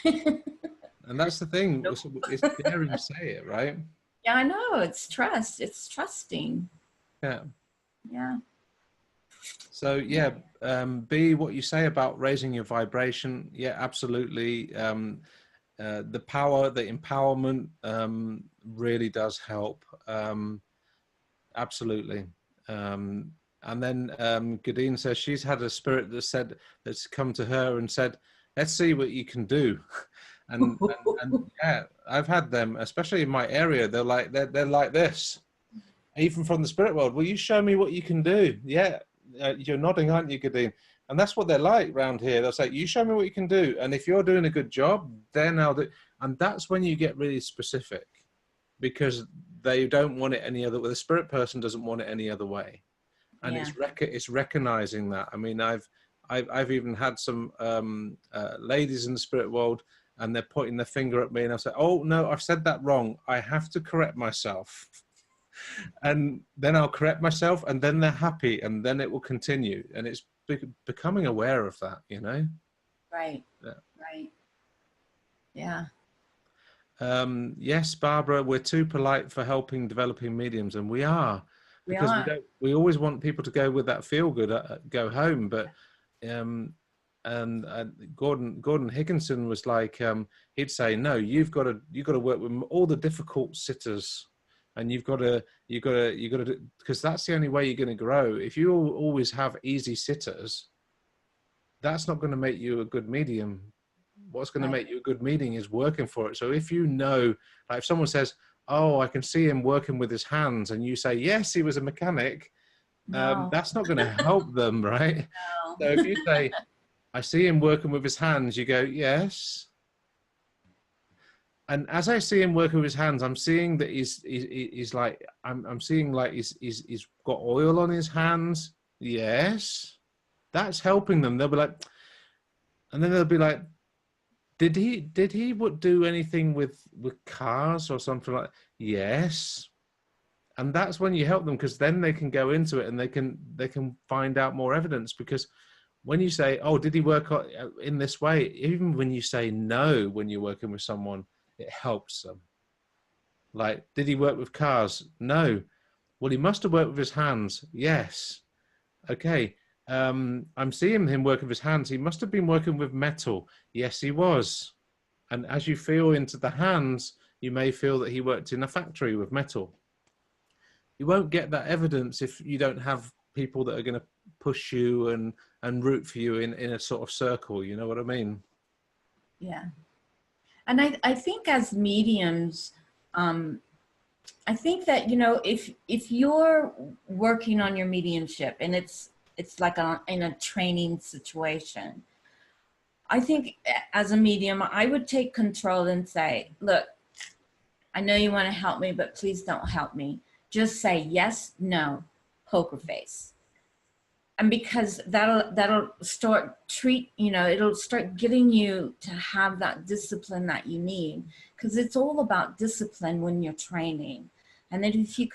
And that's the thing. Nope. It's daring to say it, right? Yeah, I know. It's trust. It's trusting. Yeah. Yeah. So yeah, B, what you say about raising your vibration, yeah, absolutely. The power, the empowerment really does help. Absolutely. And then Gadine says she's had a spirit that's come to her and said, let's see what you can do. and yeah, I've had them, especially in my area. They're like this, even from the spirit world. Will you show me what you can do? Yeah, you're nodding, aren't you, Gadine? And that's what they're like around here. They'll say, you show me what you can do, and if you're doing a good job, then I'll do. And that's when you get really specific, because they don't want it any other way. The spirit person doesn't want it any other way. And it's recognizing that. I mean, I've even had some ladies in the spirit world, and they're pointing their finger at me, and I'll say, oh no, I've said that wrong. I have to correct myself. And then I'll correct myself, and then they're happy, and then it will continue. And it's becoming aware of that, you know? Right. Yeah. Right. Yeah. Yes, Barbara, we're too polite for helping developing mediums, and we are. Because we always want people to go with that feel good, go home. But Gordon Higginson was like, he'd say, no, you've got to work with all the difficult sitters, and you've got to because that's the only way you're going to grow. If you always have easy sitters, that's not going to make you a good medium. What's going to make you a good medium is working for it. So if you know, like if someone says, oh, I can see him working with his hands, and you say, yes, he was a mechanic, that's not going to help them, right? No. So if you say, I see him working with his hands, you go, yes. And as I see him working with his hands, I'm seeing that he's like, I'm seeing like he's got oil on his hands. Yes. That's helping them. They'll be like, and then they'll be like, did he do anything with cars or something like that? Yes. And that's when you help them, because then they can go into it and they can find out more evidence. Because when you say, oh, did he work in this way? Even when you say no, when you're working with someone, it helps them. Like, did he work with cars? No. Well, he must have worked with his hands. Yes. Okay. I'm seeing him working with his hands. He must have been working with metal. Yes, he was. And as you feel into the hands, you may feel that he worked in a factory with metal. You won't get that evidence if you don't have people that are going to push you and root for you in a sort of circle. You know what I mean? Yeah. And I think as mediums, I think that, you know, if you're working on your mediumship and it's like in a training situation, I think as a medium, I would take control and say, look, I know you want to help me, but please don't help me. Just say yes, no, poker face. And because that'll start it'll start getting you to have that discipline that you need, because it's all about discipline when you're training. And then if you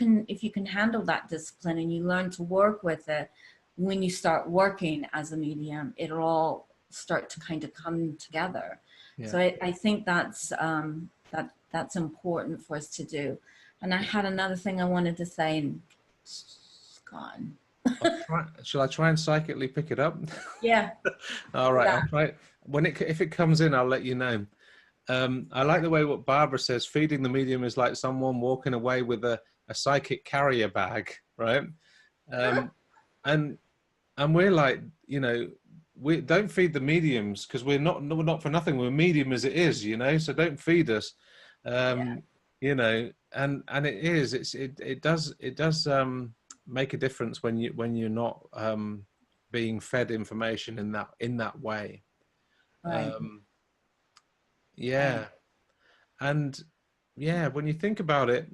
can handle that discipline and you learn to work with it, when you start working as a medium, it'll all start to kind of come together. Yeah. So I think that's important for us to do. And I had another thing I wanted to say, and it's gone. Shall I try and psychically pick it up? Yeah. All right, Yeah. I'll try. If it comes in, I'll let you know. I like the way what Barbara says. Feeding the medium is like someone walking away with a psychic carrier bag, right? And we're like, you know, we don't feed the mediums because we're not for nothing. We're medium as it is, you know. So don't feed us, you know. And it does make a difference when you're not being fed information in that way. Right. Yeah. Right. And yeah, when you think about it,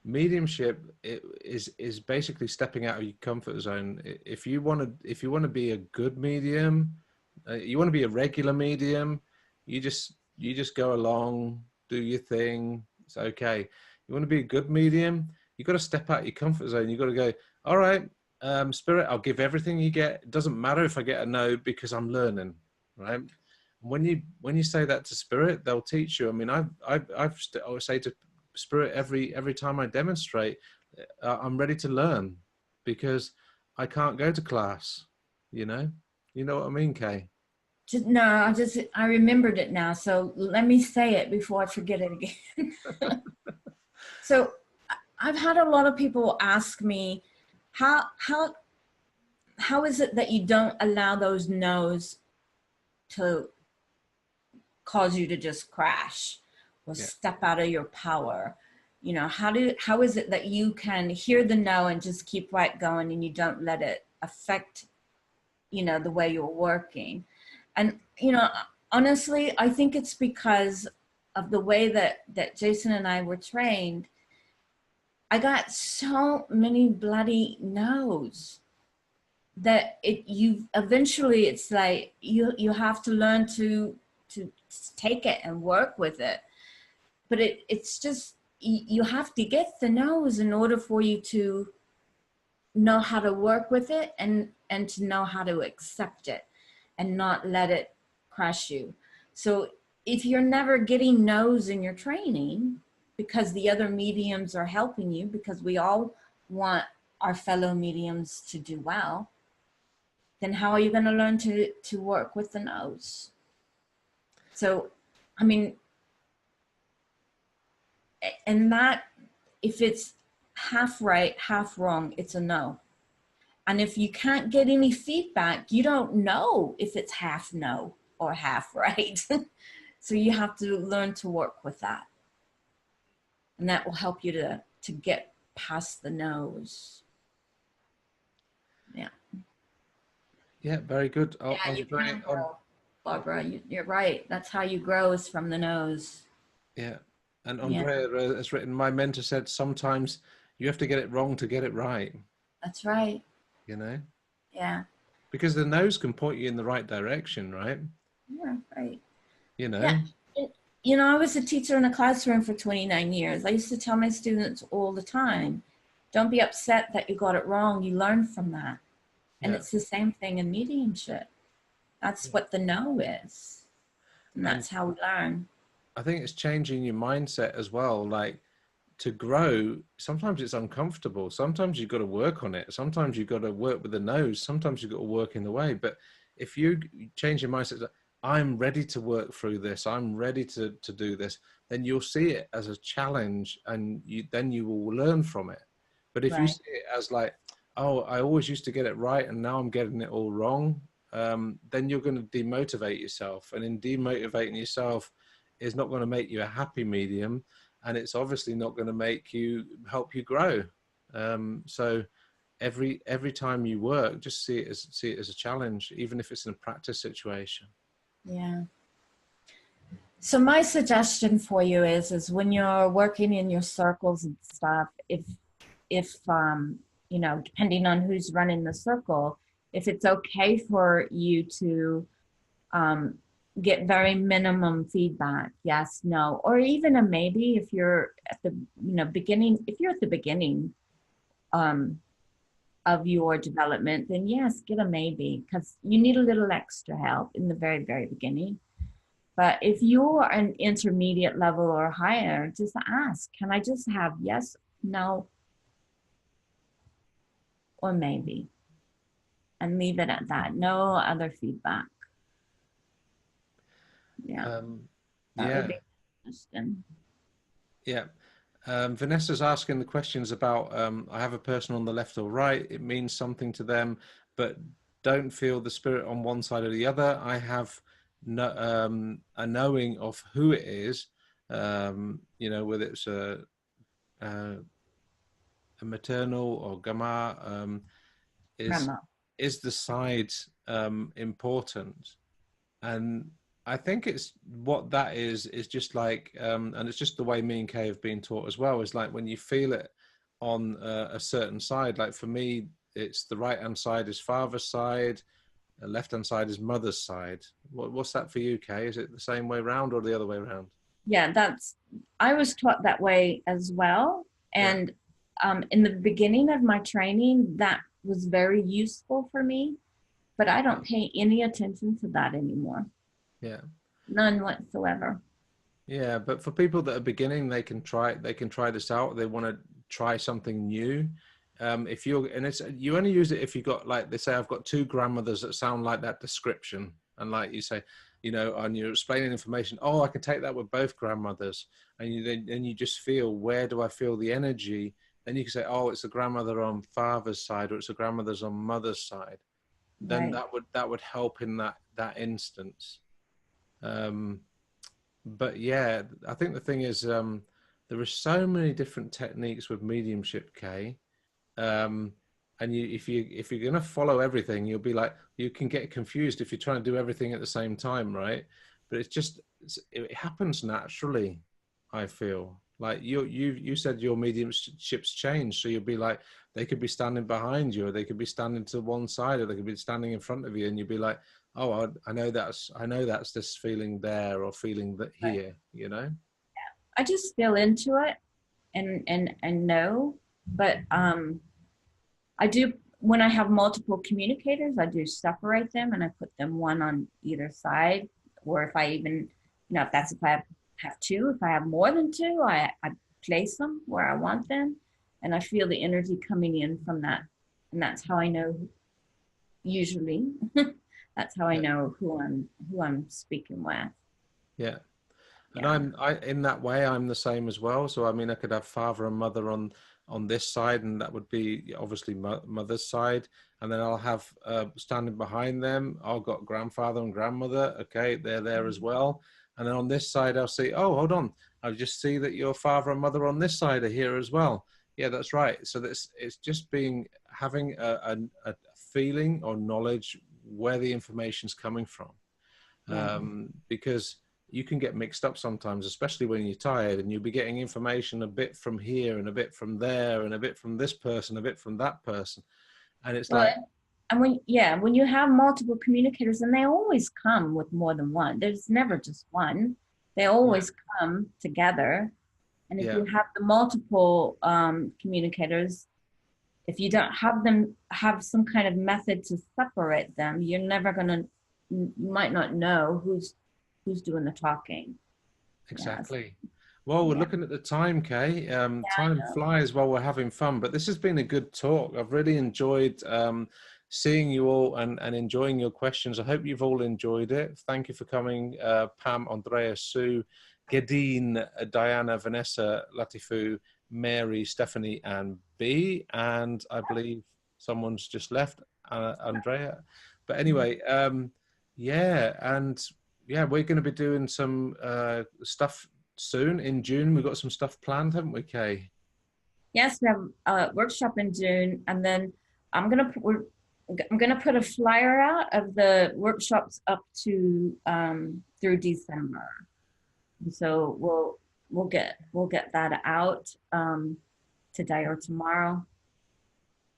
mediumship is basically stepping out of your comfort zone. If you want to be a good medium, you want to be a regular medium, you just go along, do your thing. It's okay. You want to be a good medium, you got to step out your comfort zone. You got to go, all right, spirit, I'll give everything you get. It doesn't matter if I get a no because I'm learning, right? When you say that to spirit, they'll teach you. I mean, I always say to spirit every time I demonstrate, I'm ready to learn because I can't go to class. You know what I mean, Kay? No, I remembered it now. So let me say it before I forget it again. So I've had a lot of people ask me, how is it that you don't allow those no's to cause you to just crash or step out of your power? You know, how is it that you can hear the no and just keep right going and you don't let it affect, you know, the way you're working? And, you know, honestly, I think it's because of the way that Jason and I were trained. I got so many bloody no's that eventually it's like you have to learn to take it and work with it. But it's just, you have to get the no's in order for you to know how to work with it and to know how to accept it and not let it crush you. So if you're never getting no's in your training because the other mediums are helping you, because we all want our fellow mediums to do well, then how are you going to learn to work with the no's? So, I mean, and that, if it's half right, half wrong, it's a no. And if you can't get any feedback, you don't know if it's half no or half right. So you have to learn to work with that. And that will help you to get past the no's. Yeah. Yeah, very good. Yeah, you can grow, Barbara. You're right. That's how you grow, is from the no's. Yeah. And Andrea has written, my mentor said, sometimes you have to get it wrong to get it right. That's right. You know? Yeah. Because the no's can point you in the right direction, right? Yeah, right. You know? Yeah. You know, I was a teacher in a classroom for 29 years. I used to tell my students all the time, don't be upset that you got it wrong. You learn from that. And it's the same thing in mediumship. That's what the no is. And that's how we learn. I think it's changing your mindset as well. Like, to grow, sometimes it's uncomfortable. Sometimes you've got to work on it. Sometimes you've got to work with the nose. Sometimes you've got to work in the way. But if you change your mindset, I'm ready to work through this, I'm ready to do this, then you'll see it as a challenge and then you will learn from it. But if you see it as like, oh, I always used to get it right and now I'm getting it all wrong, then you're going to demotivate yourself. And in demotivating yourself is not going to make you a happy medium. And it's obviously not going to help you grow. So every time you work, just see it as a challenge, even if it's in a practice situation. Yeah. So my suggestion for you is when you're working in your circles and stuff, if you know, depending on who's running the circle, if it's okay for you to get very minimum feedback, yes, no, or even a maybe if you're at the beginning. If you're at the beginning um, of your development, then yes, get a maybe, because you need a little extra help in the very, very beginning. But if you're an intermediate level or higher, just ask, can I just have yes, no, or maybe, and leave it at that. No other feedback. Yeah, that would Yeah, be a question. yeah. Vanessa's asking the questions about, I have a person on the left or right, it means something to them, but don't feel the spirit on one side or the other. I have no, a knowing of who it is, whether it's a maternal or gamma, is Grandma. is the side important? And I think it's what that is just like, and it's just the way me and Kay have been taught as well, is like when you feel it on a certain side. Like for me, it's the right hand side is father's side, the left hand side is mother's side. What's that for you, Kay? Is it the same way around or the other way around? Yeah, I was taught that way as well. Yeah, And in the beginning of my training, that was very useful for me, but I don't pay any attention to that anymore. yeah. None whatsoever. Yeah, but for people that are beginning, they can try this out. They want to try something new. If you're, and it's, you only use it if you got, like they say, I've got two grandmothers that sound like that description. And like you say, and you're explaining information, oh, I can take that with both grandmothers. And then you just feel, where do I feel the energy? Then you can say, oh, it's a grandmother on father's side, or it's a grandmother's on mother's side. Then Right. that would help in that instance. Um, but yeah, I think the thing is, there are so many different techniques with mediumship, Kay. Um, and if you're gonna follow everything, you'll be like, you can get confused if you're trying to do everything at the same time, right? But it happens naturally. I feel like you said your mediumship's changed, so you'll be like, they could be standing behind you, or they could be standing to one side, or they could be standing in front of you, and you'd be like, oh, I know that's this feeling there or feeling that Right. here, you know? I just feel into it and know, but I do, when I have multiple communicators, I do separate them and I put them one on either side. Or if I even, if I have two, if I have more than two, I place them where I want them, and I feel the energy coming in from that. And that's how I know, usually, that's how I Yeah, know who I'm speaking with. yeah. And Yeah. I in that way, I'm the same as well. So I mean, I could have father and mother on this side, and that would be obviously mother's side. And then I'll have standing behind them, I've got grandfather and grandmother. Okay, they're there as well. And then on this side, I'll see, oh, hold on, I just see that your father and mother on this side are here as well. Yeah, that's right. So that's, it's just having a feeling or knowledge where the information's coming from, Yeah. because you can get mixed up sometimes, especially when you're tired, and you'll be getting information a bit from here and a bit from there and a bit from this person, a bit from that person. And it's Well, like, and when you have multiple communicators, and they always come with more than one. There's never just one. They yeah, always come together. And if yeah, you have the multiple communicators, if you don't have them have some kind of method to separate them, you're never gonna, you might not know who's doing the talking. Yes. exactly. Well, we're Yeah. looking at the time, Kay. Time Yeah. flies while we're having fun, but this has been a good talk. I've really enjoyed seeing you all and enjoying your questions. I hope you've all enjoyed it. Thank you for coming, Pam, Andrea, Sue, Gedine, Diana, Vanessa, Latifu, Mary, Stephanie, and B. And I believe someone's just left, Andrea. But anyway, yeah, and yeah, we're going to be doing some stuff soon in June. We've got some stuff planned, haven't we, Kay? Yes, we have a workshop in June, and then I'm gonna put a flyer out of the workshops up to through December. So we'll get that out today or tomorrow.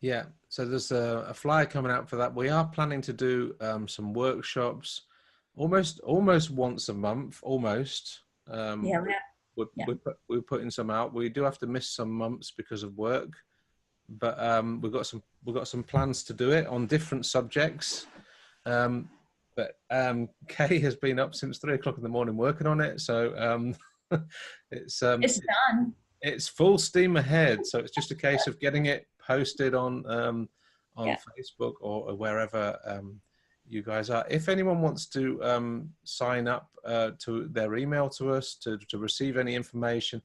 Yeah, so there's a flyer coming out for that. We are planning to do some workshops almost once a month, almost. Yeah, We're putting some out. We do have to miss some months because of work, but we've got some plans to do it on different subjects. But Kay has been up since 3 o'clock in the morning working on it, so it's done. It's full steam ahead. So it's just a case of getting it posted on Facebook or wherever you guys are. If anyone wants to sign up to their email to us to receive any information,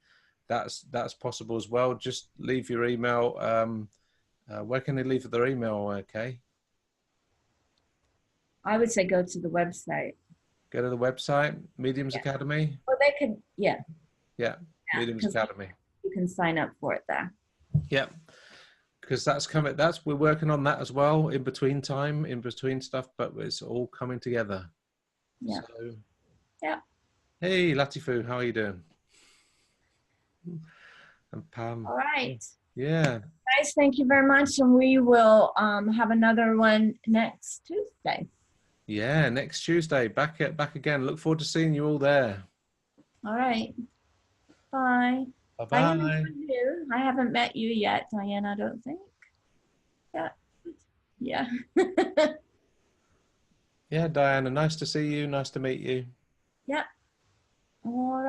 that's possible as well. Just leave your email. Where can they leave their email, Kay? I would say go to the website. Go to the website, Mediums Academy. Well, they could, yeah, Mediums Academy. You can sign up for it there. Yeah, because that's coming. We're working on that as well in between stuff, but it's all coming together. Yeah. So, yeah. Hey, Latifu, how are you doing? And Pam. All right. Yeah. Guys, thank you very much, and we will have another one next Tuesday. Yeah, next Tuesday. Back again. Look forward to seeing you all there. All right. Bye. Bye-bye. I haven't met you yet, Diane, I don't think. Yeah. Yeah, Diana, nice to see you. Nice to meet you. Yeah. All